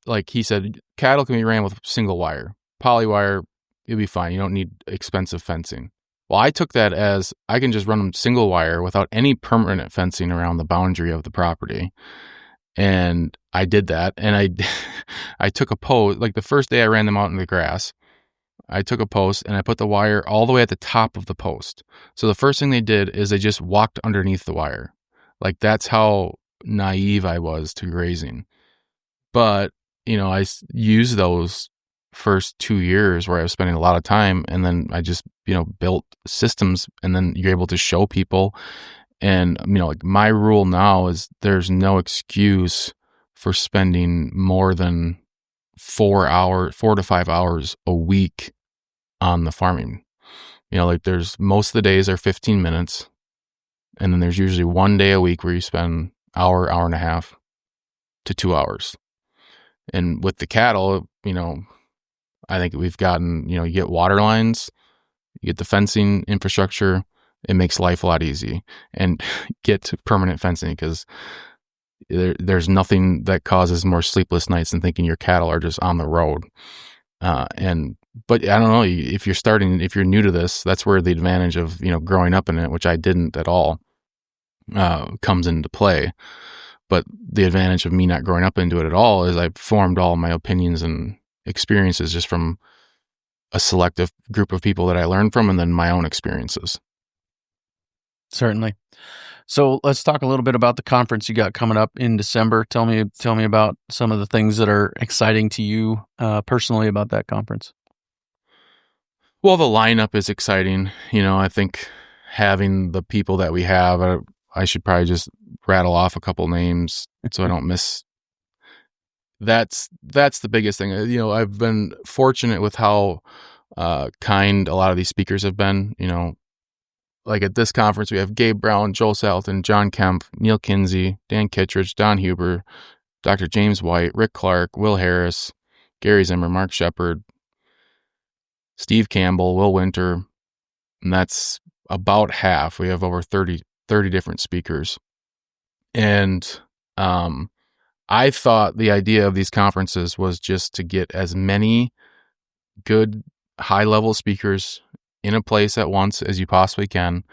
like he said, cattle can be ran with single wire, poly wire, you'll be fine. You don't need expensive fencing. Well, I took that as I can just run them single wire without any permanent fencing around the boundary of the property. And I did that. And I took a post, like the first day I ran them out in the grass, I took a post and I put the wire all the way at the top of the post. So the first thing they did is they just walked underneath the wire. Like, that's how naive I was to grazing. But, I used those first 2 years where I was spending a lot of time, and then I just, built systems, and then you're able to show people. And, like, my rule now is there's no excuse for spending more than 4 to 5 hours a week on the farming. Like, there's most of the days are 15 minutes, and then there's usually one day a week where you spend hour and a half to 2 hours. And with the cattle, I think we've gotten, you get water lines, you get the fencing infrastructure, it makes life a lot easy. And get to permanent fencing, because there's nothing that causes more sleepless nights than thinking your cattle are just on the road. But I don't know, if you're new to this, that's where the advantage of, growing up in it, which I didn't at all, comes into play. But the advantage of me not growing up into it at all is I formed all my opinions and experiences just from a selective group of people that I learned from, and then my own experiences. Certainly. So let's talk a little bit about the conference you got coming up in December. Tell me about some of the things that are exciting to you personally about that conference. Well, the lineup is exciting. I think having the people that we have, I should probably just rattle off a couple names so I don't miss. That's the biggest thing. I've been fortunate with how kind a lot of these speakers have been. Like at this conference, we have Gabe Brown, Joel Salton, John Kemp, Neil Kinsey, Dan Kittredge, Don Huber, Dr. James White, Rick Clark, Will Harris, Gary Zimmer, Mark Shepard, Steve Campbell, Will Winter, and that's about half. We have over 30 different speakers. And I thought the idea of these conferences was just to get as many good high-level speakers in a place at once as you possibly can,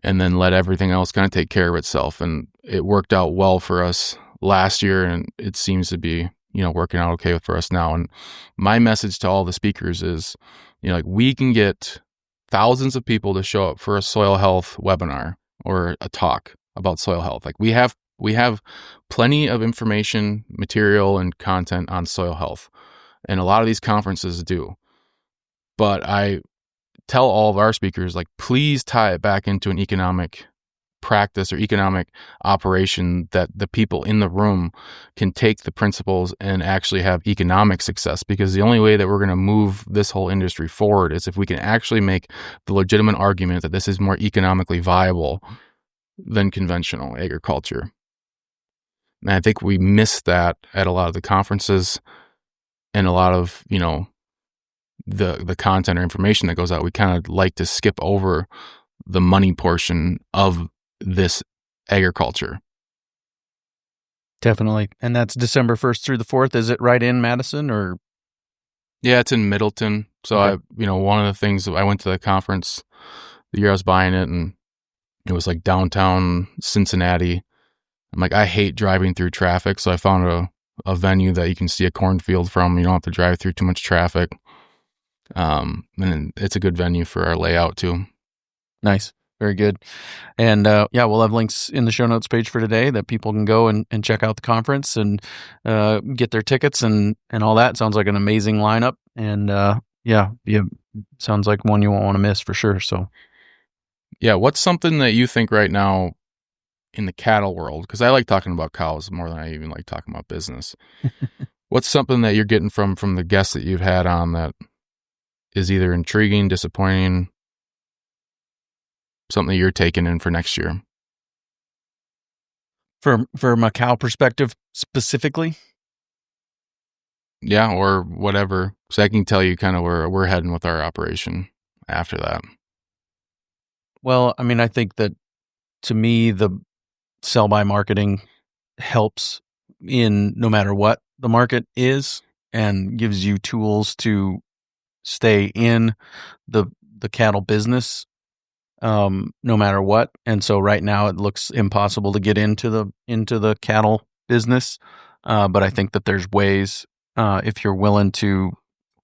and then let everything else kind of take care of itself. And it worked out well for us last year, and it seems to be, working out okay for us now. And my message to all the speakers is, like, we can get thousands of people to show up for a soil health webinar or a talk about soil health. Like, we have plenty of information, material, and content on soil health, and a lot of these conferences do. But I tell all of our speakers, like, please tie it back into an economic practice or economic operation that the people in the room can take the principles and actually have economic success. Because the only way that we're going to move this whole industry forward is if we can actually make the legitimate argument that this is more economically viable than conventional agriculture. And I think we miss that at a lot of the conferences, and a lot of, the content or information that goes out. We kind of like to skip over the money portion of this agriculture. Definitely. And that's December 1st through the 4th. Is it right in Madison or? Yeah, it's in Middleton. So okay. One of the things, I went to the conference the year I was buying it, and it was like downtown Cincinnati. I'm like, I hate driving through traffic. So I found a venue that you can see a cornfield from. You don't have to drive through too much traffic. And it's a good venue for our layout too. Nice. Very good. And yeah, we'll have links in the show notes page for today that people can go and check out the conference and get their tickets and all that. Sounds like an amazing lineup. And yeah, sounds like one you won't want to miss for sure. So, yeah, what's something that you think right now in the cattle world? Because I like talking about cows more than I even like talking about business. What's something that you're getting from the guests that you've had on that is either intriguing, disappointing, something that you're taking in for next year? From a cow perspective specifically? Yeah, or whatever. So I can tell you kind of where we're heading with our operation after that. Well, I mean, I think that to me, the sell-by marketing helps in no matter what the market is and gives you tools to stay in the cattle business no matter what. And so right now it looks impossible to get into the cattle business. But I think that there's ways if you're willing to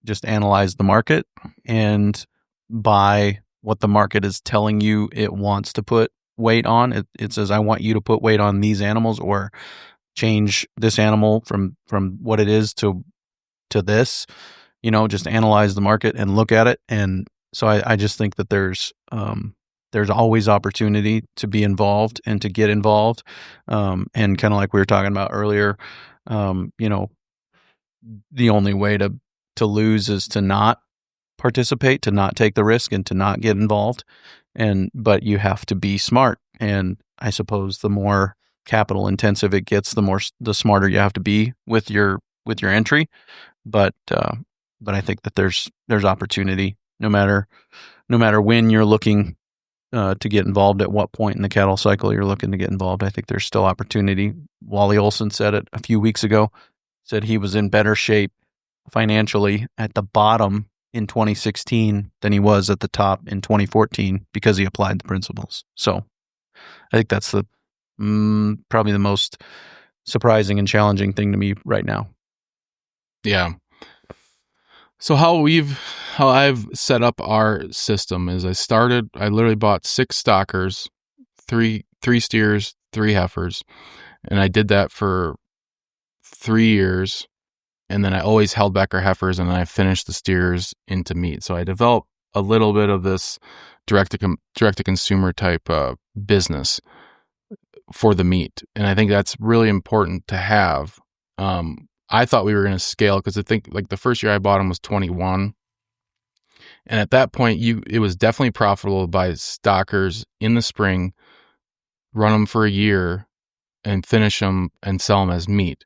just analyze the market and buy what the market is telling you it wants to put weight on. It says, I want you to put weight on these animals or change this animal from what it is to this, just analyze the market and look at it. And so I just think that there's always opportunity to be involved and to get involved. And kind of like we were talking about earlier, the only way to lose is to not participate, to not take the risk and to not get involved. But you have to be smart. And I suppose the more capital intensive it gets, the smarter you have to be with your entry. But I think that there's opportunity no matter when you're looking to get involved, at what point in the cattle cycle you're looking to get involved. I think there's still opportunity. Wally Olson said it a few weeks ago, said he was in better shape financially at the bottom in 2016 than he was at the top in 2014 because he applied the principles. So I think that's probably the most surprising and challenging thing to me right now. Yeah. So how I've set up our system is I literally bought 6 stockers, three steers, 3 heifers, and I did that for 3 years. And then I always held back our heifers, and then I finished the steers into meat. So I developed a little bit of this direct to consumer type business for the meat, and I think that's really important to have. I thought we were going to scale because I think like the first year I bought them was 21, and at that point it was definitely profitable to buy stockers in the spring, run them for a year, and finish them and sell them as meat.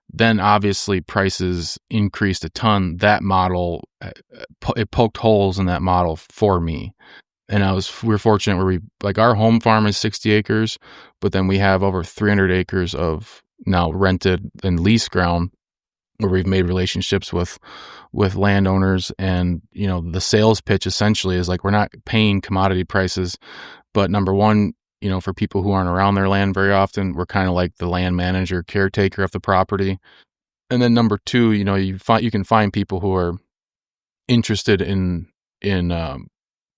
Then obviously prices increased a ton. That model, it poked holes in that model for me. And we're fortunate where our home farm is 60 acres, but then we have over 300 acres of now rented and leased ground where we've made relationships with landowners. And, the sales pitch essentially is like, we're not paying commodity prices, but number one, for people who aren't around their land very often, we're kind of like the land manager, caretaker of the property. And then number two, you can find people who are interested in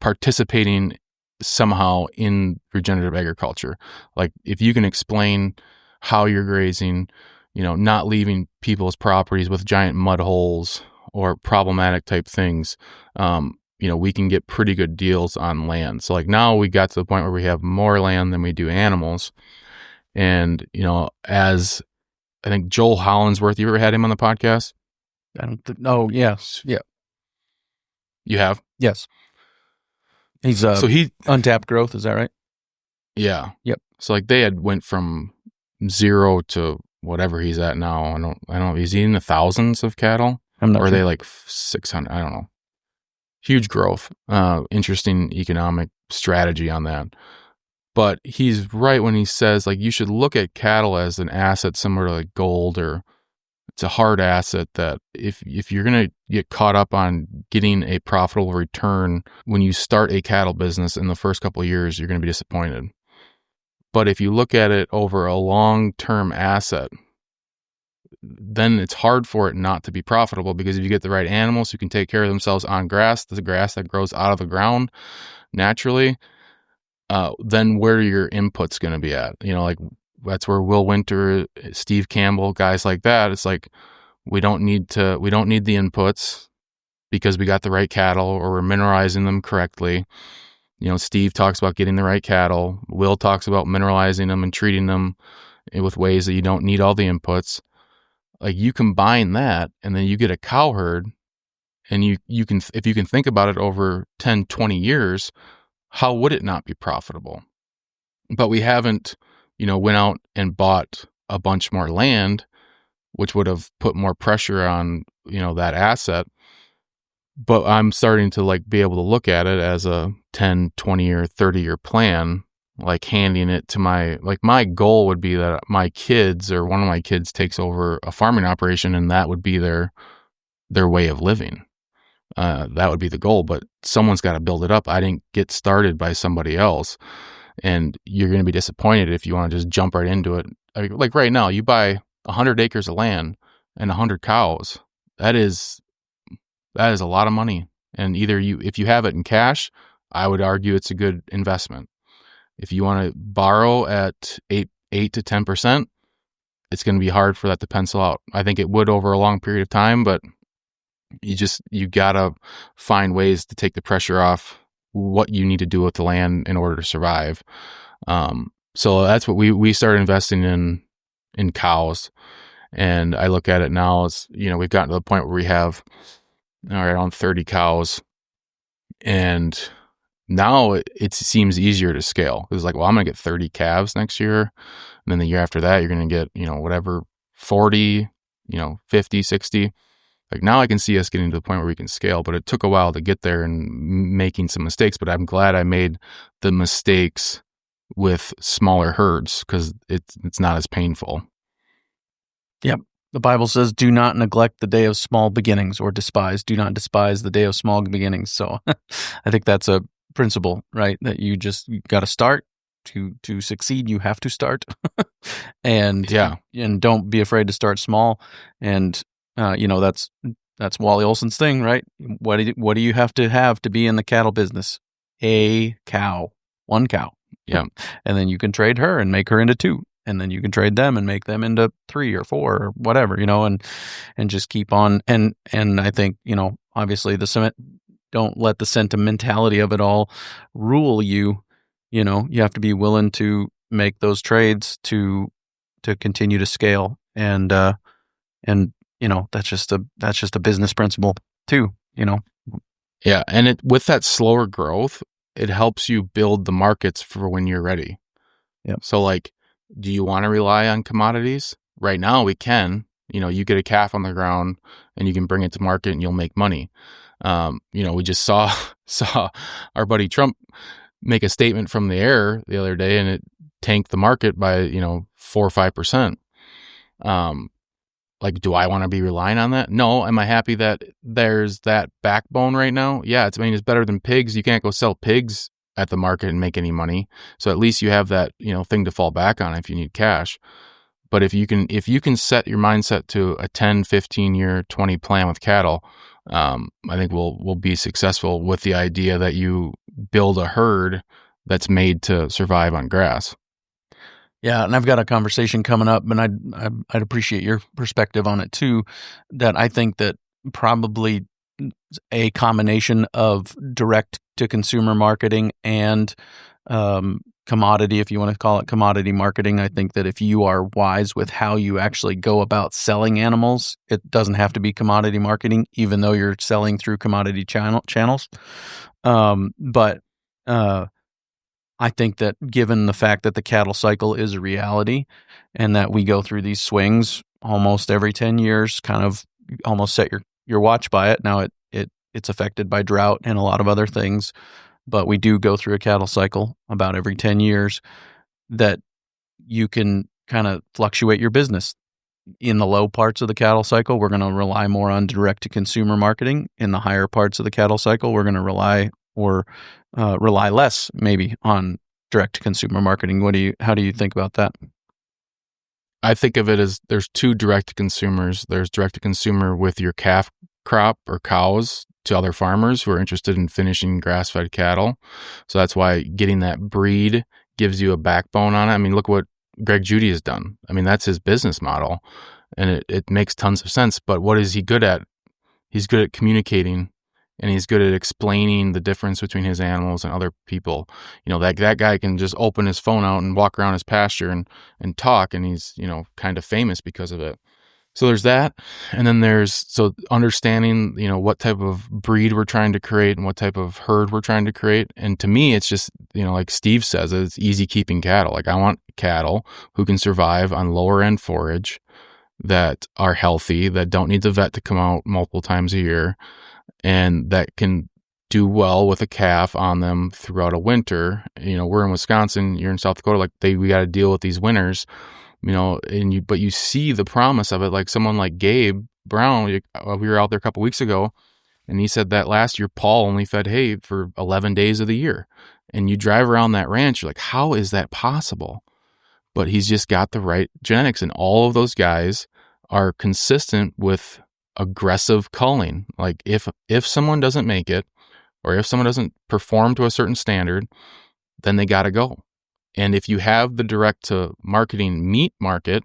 participating somehow in regenerative agriculture. Like if you can explain how you're grazing, not leaving people's properties with giant mud holes or problematic type things, we can get pretty good deals on land. So like now we got to the point where we have more land than we do animals. And, as I think Joel Hollinsworth, you ever had him on the podcast? I don't think, oh, yes. Yeah. You have? Yes. He's Untapped Growth. Is that right? Yeah. Yep. So like they had went from 0 to whatever he's at now. I don't know. Is he in the thousands of cattle? I'm not or sure. Are they like 600? I don't know. Huge growth. Interesting economic strategy on that. But he's right when he says like you should look at cattle as an asset similar to like gold, or it's a hard asset that if you're going to get caught up on getting a profitable return when you start a cattle business in the first couple of years, you're going to be disappointed. But if you look at it over a long-term asset, then it's hard for it not to be profitable, because if you get the right animals who can take care of themselves on grass, the grass that grows out of the ground naturally, then where are your inputs going to be at? Like that's where Will Winter, Steve Campbell, guys like that. It's like we don't need the inputs because we got the right cattle or we're mineralizing them correctly. Steve talks about getting the right cattle. Will talks about mineralizing them and treating them with ways that you don't need all the inputs. Like you combine that and then you get a cow herd, and you can, if you can think about it over 10, 20 years, how would it not be profitable? But we haven't, went out and bought a bunch more land, which would have put more pressure on, that asset. But I'm starting to be able to look at it as a 10, 20 or 30 year plan, handing it to my goal would be that my kids or one of my kids takes over a farming operation, and that would be their way of living. That would be the goal, but someone's got to build it up. I didn't get started by somebody else, and you're going to be disappointed if you want to just jump right into it. Like right now, you buy 100 acres of land and 100 cows. That is a lot of money. And if you have it in cash, I would argue it's a good investment. If you want to borrow at 8 to 10%, it's going to be hard for that to pencil out. I think it would over a long period of time, but you gotta find ways to take the pressure off what you need to do with the land in order to survive. So that's what we started investing in cows. And I look at it now as, we've gotten to the point where we have around 30 cows, and now it seems easier to scale. It's like, well, I'm going to get 30 calves next year. And then the year after that, you're going to get, whatever, 40, 50, 60. Like now I can see us getting to the point where we can scale, but it took a while to get there and making some mistakes. But I'm glad I made the mistakes with smaller herds because it's not as painful. Yep. The Bible says, do not neglect the day of small beginnings, or do not despise the day of small beginnings. So I think that's a principle, right? That you got to start to succeed. You have to start and don't be afraid to start small. And, that's Wally Olson's thing, right? What do you have to be in the cattle business? A cow, one cow. Yeah. And then you can trade her and make her into two. And then you can trade them and make them into 3 or 4 or whatever, and just keep on. And I think, obviously don't let the sentimentality of it all rule you. You have to be willing to make those trades to continue to scale. And that's just a business principle too, Yeah. And with that slower growth, it helps you build the markets for when you're ready. Yeah. So do you want to rely on commodities? Right now we can, you get a calf on the ground and you can bring it to market and you'll make money. We just saw our buddy Trump make a statement from the air the other day, and it tanked the market by, 4 or 5%. Do I want to be relying on that? No. Am I happy that there's that backbone right now? Yeah. It's better than pigs. You can't go sell pigs at the market and make any money. So at least you have that, thing to fall back on if you need cash. But if you can set your mindset to a 10, 15 year, 20 plan with cattle, I think we'll be successful with the idea that you build a herd that's made to survive on grass. Yeah, and I've got a conversation coming up, and I'd appreciate your perspective on it too. That I think that probably a combination of direct to consumer marketing and commodity, if you want to call it commodity marketing. I think that if you are wise with how you actually go about selling animals, it doesn't have to be commodity marketing, even though you're selling through commodity channels. But I think that given the fact that the cattle cycle is a reality and that we go through these swings almost every 10 years, kind of almost set your watch by it. Now it's affected by drought and a lot of other things, but we do go through a cattle cycle about every 10 years that you can kind of fluctuate your business. In the low parts of the cattle cycle, we're going to rely more on direct to consumer marketing. In the higher parts of the cattle cycle, we're going to rely less maybe on direct to consumer marketing. How do you think about that? I think of it as there's two direct to consumers. There's direct to consumer with your calf crop or cows to other farmers who are interested in finishing grass-fed cattle. So that's why getting that breed gives you a backbone on it. I mean, look what Greg Judy has done. I mean, that's his business model, and it makes tons of sense. But what is he good at? He's good at communicating, and he's good at explaining the difference between his animals and other people. You know, that guy can just open his phone out and walk around his pasture and talk, and he's, you know, kind of famous because of it. So there's that. And then so understanding, you know, what type of breed we're trying to create and what type of herd we're trying to create. And to me, it's just, you know, like Steve says, it's easy keeping cattle. Like I want cattle who can survive on lower end forage, that are healthy, that don't need the vet to come out multiple times a year, and that can do well with a calf on them throughout a winter. You know, we're in Wisconsin, you're in South Dakota, like we got to deal with these winters, you know, but you see the promise of it. Like someone like Gabe Brown, we were out there a couple weeks ago, and he said that last year Paul only fed hay for 11 days of the year. And you drive around that ranch, you're like, how is that possible? But he's just got the right genetics, and all of those guys are consistent with aggressive culling. Like if someone doesn't make it, or if someone doesn't perform to a certain standard, then they got to go. And if you have the direct to marketing meat market,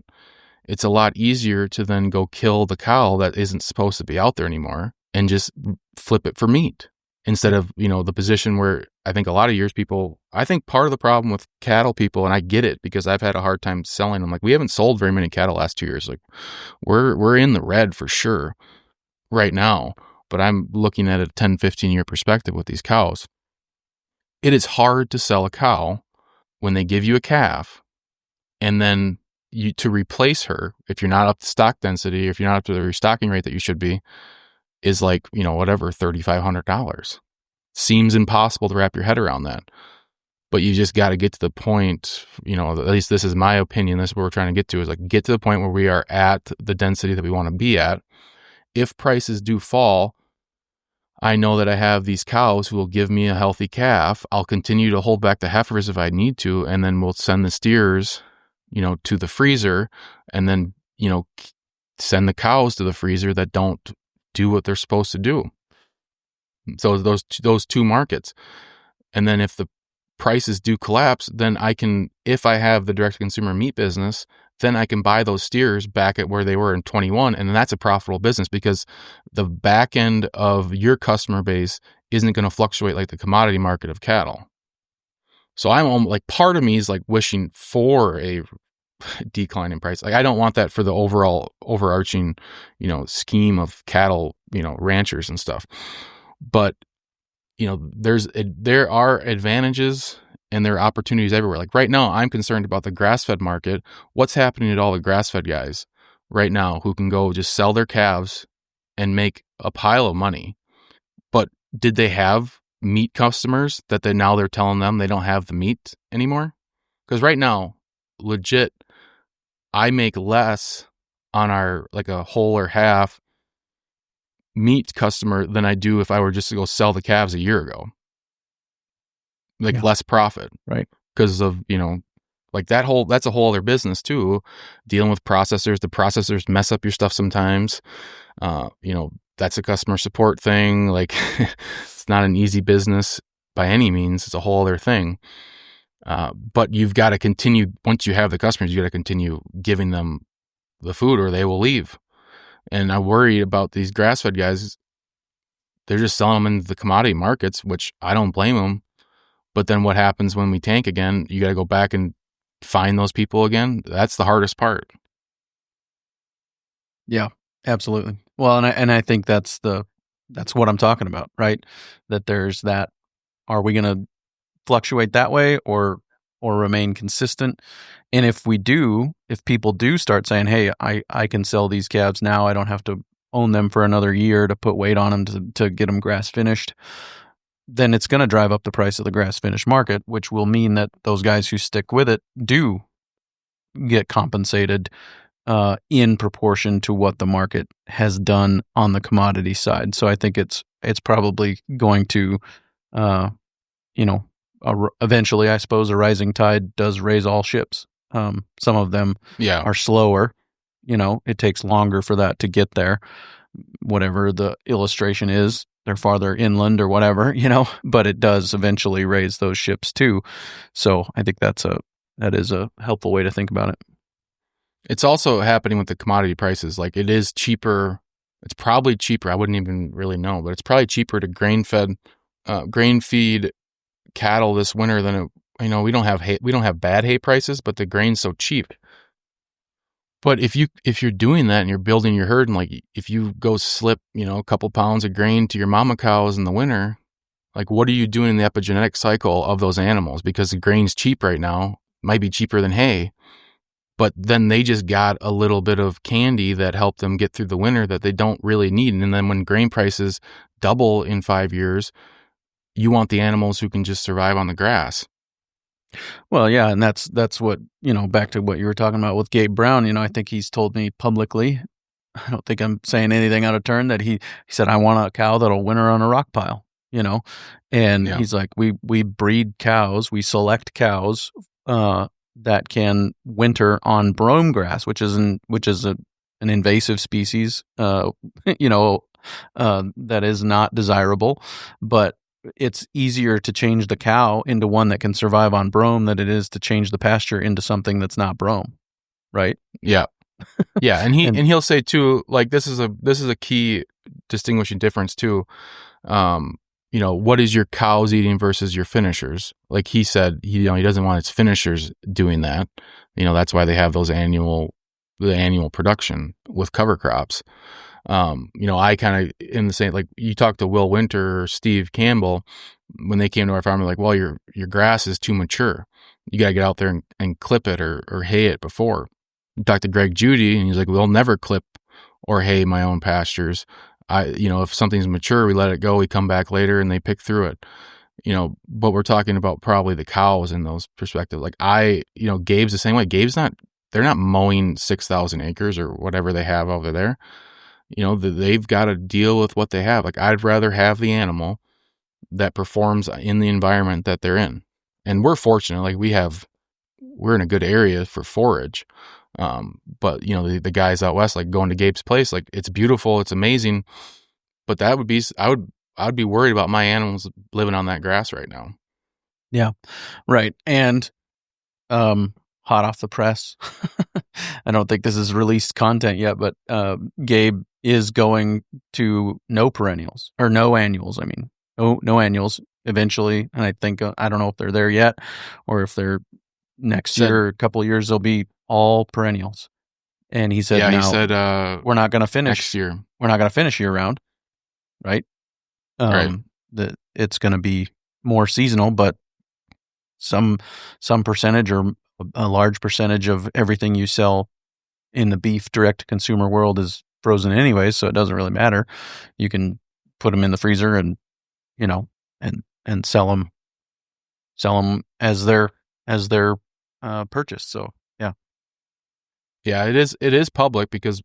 it's a lot easier to then go kill the cow that isn't supposed to be out there anymore and just flip it for meat, instead of, you know, the position where I think a lot of years I think part of the problem with cattle people, and I get it because I've had a hard time selling them. Like we haven't sold very many cattle last 2 years. Like we're in the red for sure right now, but I'm looking at a 10, 15 year perspective with these cows. It is hard to sell a cow when they give you a calf, and then to replace her, if you're not up to stock density, if you're not up to the restocking rate that you should be, is like, you know, whatever, $3,500. Seems impossible to wrap your head around that. But you just got to get to the point, you know, at least this is my opinion, this is what we're trying to get to, is like get to the point where we are at the density that we want to be at. If prices do fall, I know that I have these cows who will give me a healthy calf. I'll continue to hold back the heifers if I need to, and then we'll send the steers, you know, to the freezer, and then, you know, send the cows to the freezer that don't do what they're supposed to do. So those two markets. And then if the prices do collapse, then I can, if I have the direct consumer meat business, then I can buy those steers back at where they were in 21. And that's a profitable business, because the back end of your customer base isn't going to fluctuate like the commodity market of cattle. So I'm like, part of me is like wishing for a decline in price. Like I don't want that for the overall overarching, you know, scheme of cattle, you know, ranchers and stuff. But, you know, there are advantages and there are opportunities everywhere. Like right now, I'm concerned about the grass-fed market. What's happening to all the grass-fed guys right now who can go just sell their calves and make a pile of money? But did they have meat customers that they're telling them they don't have the meat anymore? Because right now, legit, I make less on our, like a whole or half meat customer than I do if I were just to go sell the calves a year ago. Like less profit. Right. Because of, you know, like that's a whole other business too. Dealing with processors. The processors mess up your stuff sometimes. You know, that's a customer support thing. Like it's not an easy business by any means. It's a whole other thing. But you've got to continue, once you have the customers, you got to continue giving them the food or they will leave. And I worry about these grass-fed guys. They're just selling them into the commodity markets, which I don't blame them. But then what happens when we tank again? You got to go back and find those people again. That's the hardest part. Yeah, absolutely. Well, and I think that's what I'm talking about, right? That there's that. Are we going to fluctuate that way or remain consistent? And if people do start saying, hey, I can sell these calves now, I don't have to own them for another year to put weight on them to get them grass finished, then it's going to drive up the price of the grass finished market, which will mean that those guys who stick with it do get compensated in proportion to what the market has done on the commodity side. So I think it's probably going to, eventually, I suppose, a rising tide does raise all ships. Some of them are slower. You know, it takes longer for that to get there. Whatever the illustration is, they're farther inland or whatever, but it does eventually raise those ships too. So I think that is a helpful way to think about it. It's also happening with the commodity prices. Like, it is cheaper. It's probably cheaper. I wouldn't even really know, but it's probably cheaper to grain feed cattle this winter than we don't have bad hay prices, but the grain's so cheap. But if you're doing that and you're building your herd, and like if you go slip, a couple pounds of grain to your mama cows in the winter, like, what are you doing in the epigenetic cycle of those animals? Because the grain's cheap right now, might be cheaper than hay, but then they just got a little bit of candy that helped them get through the winter that they don't really need. And then when grain prices double in 5 years, you want the animals who can just survive on the grass. Well, yeah, and that's what, back to what you were talking about with Gabe Brown, I think he's told me publicly, I don't think I'm saying anything out of turn, that he said, I want a cow that'll winter on a rock pile, and Yeah. he's like, we breed cows, we select cows that can winter on brome grass, which is an invasive species, that is not desirable, but it's easier to change the cow into one that can survive on brome than it is to change the pasture into something that's not brome, right? Yeah, yeah, and he'll say too, like, this is a key distinguishing difference too. What is your cows eating versus your finishers? Like he said, he doesn't want its finishers doing that. That's why they have the annual production with cover crops. I kind of in the same, like, you talk to Will Winter or Steve Campbell when they came to our farm, they're like, well, your grass is too mature. You got to get out there and clip it or hay it before. You talk to Greg Judy and he's like, we'll never clip or hay my own pastures. If something's mature, we let it go. We come back later and they pick through it. But we're talking about probably the cows in those perspectives. Like Gabe's the same way. They're not mowing 6,000 acres or whatever they have over there. They've got to deal with what they have. Like, I'd rather have the animal that performs in the environment that they're in. And we're fortunate, like we're in a good area for forage. But the guys out west, like going to Gabe's place, like, it's beautiful, it's amazing. But I would be worried about my animals living on that grass right now. Yeah. Right. And, hot off the press, I don't think this is released content yet, but Gabe is going to no perennials or no annuals. I mean, no annuals eventually. And I think, I don't know if they're there yet or if they're next year or a couple of years, they'll be all perennials. And he said, we're not going to finish next year. We're not going to finish year round. Right. Right. That it's going to be more seasonal, but some percentage or a large percentage of everything you sell in the beef direct to consumer world is frozen anyway, so it doesn't really matter. You can put them in the freezer and and sell them as they're purchased. So yeah, it is public, because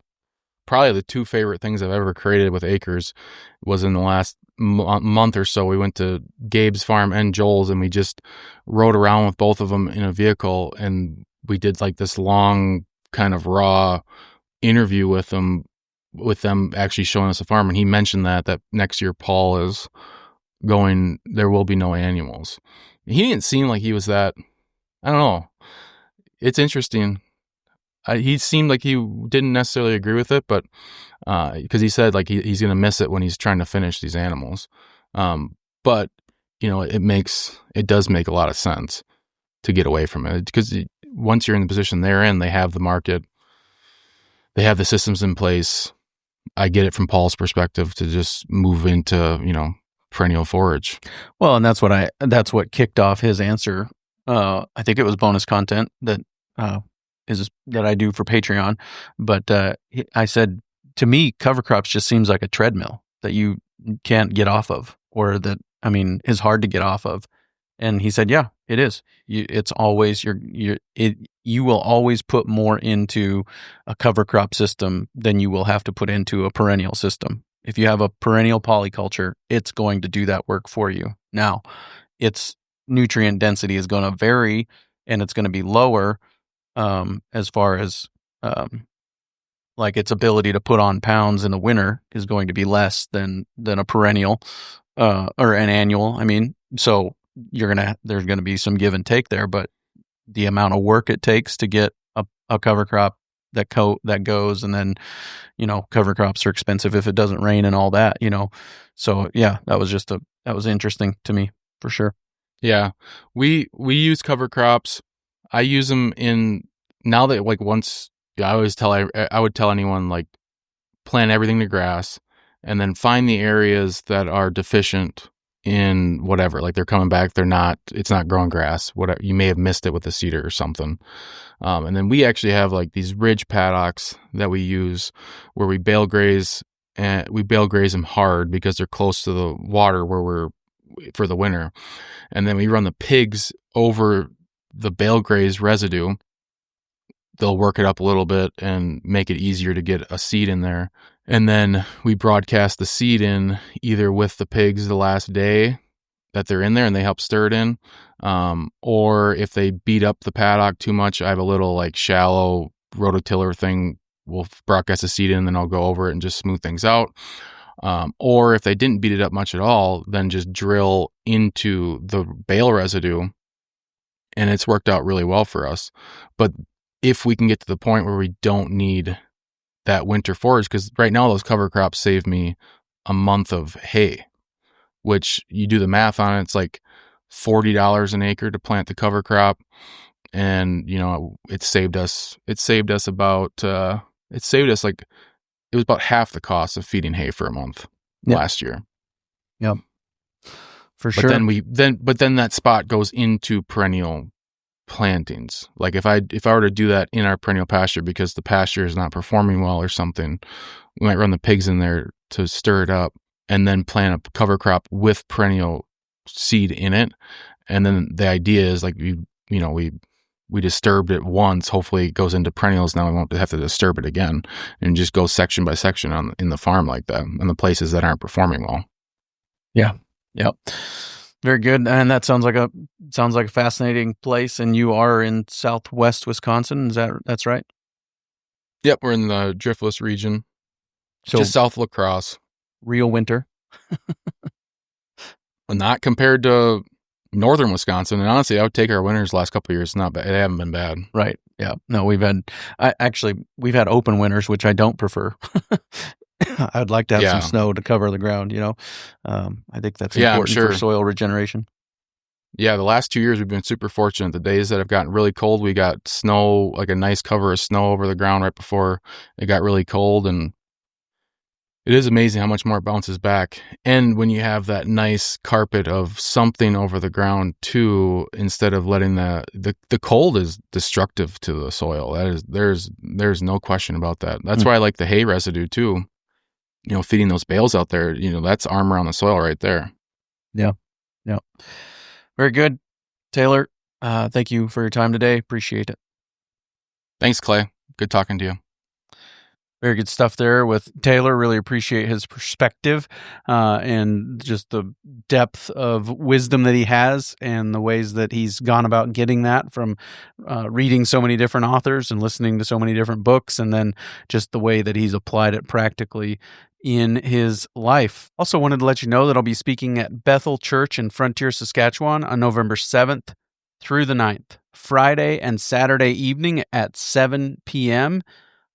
probably the two favorite things I've ever created with Acres was in the last month or so. We went to Gabe's farm and Joel's, and we just rode around with both of them in a vehicle, and we did like this long kind of raw interview with them actually showing us a farm. And he mentioned that next year Paul is going, there will be no annuals. He didn't seem like he was that, I don't know. It's interesting. He seemed like he didn't necessarily agree with it, but because he said like he's going to miss it when he's trying to finish these animals. But it does make a lot of sense to get away from it, because once you're in the position they're in, they have the market, they have the systems in place. I get it from Paul's perspective to just move into, perennial forage. Well, and that's what kicked off his answer. I think it was bonus content that I do for Patreon, but I said, to me, cover crops just seems like a treadmill that you can't get off of, or that, is hard to get off of. And he said, yeah, it is. It's always you will always put more into a cover crop system than you will have to put into a perennial system. If you have a perennial polyculture, it's going to do that work for you. Now, its nutrient density is going to vary, and it's going to be lower as far as like its ability to put on pounds in the winter is going to be less than a perennial or an annual. I mean, so there's gonna be some give and take there, but the amount of work it takes to get a cover crop that goes, and then, cover crops are expensive if it doesn't rain and all that, So yeah, that was interesting to me for sure. Yeah, we use cover crops. I use them now that I would tell anyone, like, plant everything to grass and then find the areas that are deficient in whatever, like they're coming back, it's not growing grass, whatever, you may have missed it with the cedar or something. And then we actually have like these ridge paddocks that we use where we bale graze, and we bale graze them hard because they're close to the water for the winter. And then we run the pigs over the bale graze residue. They'll work it up a little bit and make it easier to get a seed in there. And then we broadcast the seed in either with the pigs the last day that they're in there and they help stir it in. Or if they beat up the paddock too much, I have a little like shallow rototiller thing. We'll broadcast the seed in, and then I'll go over it and just smooth things out. Or if they didn't beat it up much at all, then just drill into the bale residue. And it's worked out really well for us. But if we can get to the point where we don't need that winter forage, because right now those cover crops save me a month of hay, which you do the math on it, it's like $40 an acre to plant the cover crop. And, it saved us about, it was about half the cost of feeding hay for a month last year. Yep. For sure. But then that spot goes into perennial plantings. Like if I were to do that in our perennial pasture because the pasture is not performing well or something, we might run the pigs in there to stir it up and then plant a cover crop with perennial seed in it. And then the idea is like we disturbed it once. Hopefully it goes into perennials. Now we won't have to disturb it again, and just go section by section in the farm like that in the places that aren't performing well. Yeah. Yep. Very good. And that sounds like a fascinating place. And you are in Southwest Wisconsin. That's right? Yep. We're in the Driftless region. So just south of La Crosse. Real winter. Not compared to northern Wisconsin. And honestly, I would take our winters the last couple of years. Not bad. They haven't been bad. Right. Yeah. No, we've had open winters, which I don't prefer. I'd like to have some snow to cover the ground, I think that's important for soil regeneration. Yeah, the last 2 years we've been super fortunate. The days that have gotten really cold, we got snow, like a nice cover of snow over the ground right before it got really cold. And it is amazing how much more it bounces back. And when you have that nice carpet of something over the ground too, instead of letting the cold is destructive to the soil. There's no question about that. That's why I like the hay residue too. Feeding those bales out there, that's armor on the soil right there. Yeah. Yeah. Very good. Taylor, thank you for your time today. Appreciate it. Thanks, Clay. Good talking to you. Very good stuff there with Taylor. Really appreciate his perspective and just the depth of wisdom that he has and the ways that he's gone about getting that from reading so many different authors and listening to so many different books, and then just the way that he's applied it practically in his life. Also wanted to let you know that I'll be speaking at Bethel Church in Frontier, Saskatchewan on November 7th through the 9th, Friday and Saturday evening at 7 p.m.,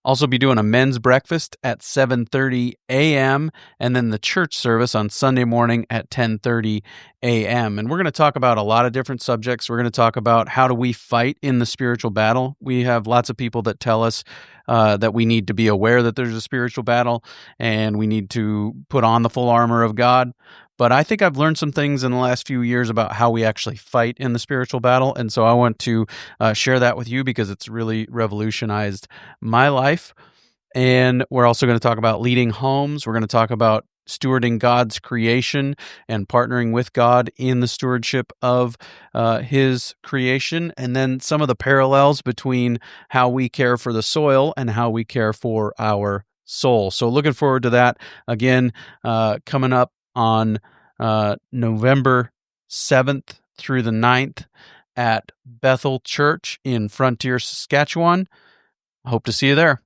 Also be doing a men's breakfast at 7:30 a.m. and then the church service on Sunday morning at 10:30 a.m. And we're going to talk about a lot of different subjects. We're going to talk about how do we fight in the spiritual battle. We have lots of people that tell us that we need to be aware that there's a spiritual battle and we need to put on the full armor of God. But I think I've learned some things in the last few years about how we actually fight in the spiritual battle. And so I want to share that with you because it's really revolutionized my life. And we're also going to talk about leading homes. We're going to talk about stewarding God's creation and partnering with God in the stewardship of His creation. And then some of the parallels between how we care for the soil and how we care for our soul. So looking forward to that. Again, coming up on November 7th through the 9th at Bethel Church in Frontier, Saskatchewan. I hope to see you there.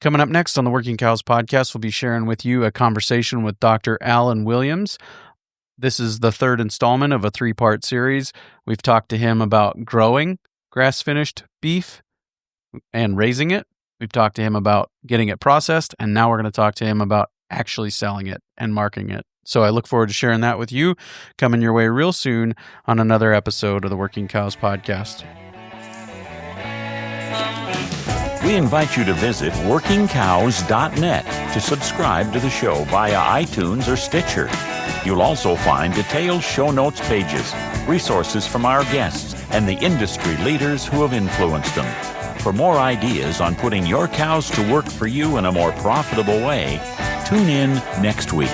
Coming up next on the Working Cows podcast, we'll be sharing with you a conversation with Dr. Alan Williams. This is the third installment of a 3-part series. We've talked to him about growing grass-finished beef and raising it. We've talked to him about getting it processed, and now we're going to talk to him about actually selling it and marketing it. So I look forward to sharing that with you, coming your way real soon on another episode of the Working Cows podcast. We invite you to visit workingcows.net to subscribe to the show via iTunes or Stitcher. You'll also find detailed show notes pages, resources from our guests, and the industry leaders who have influenced them. For more ideas on putting your cows to work for you in a more profitable way, tune in next week.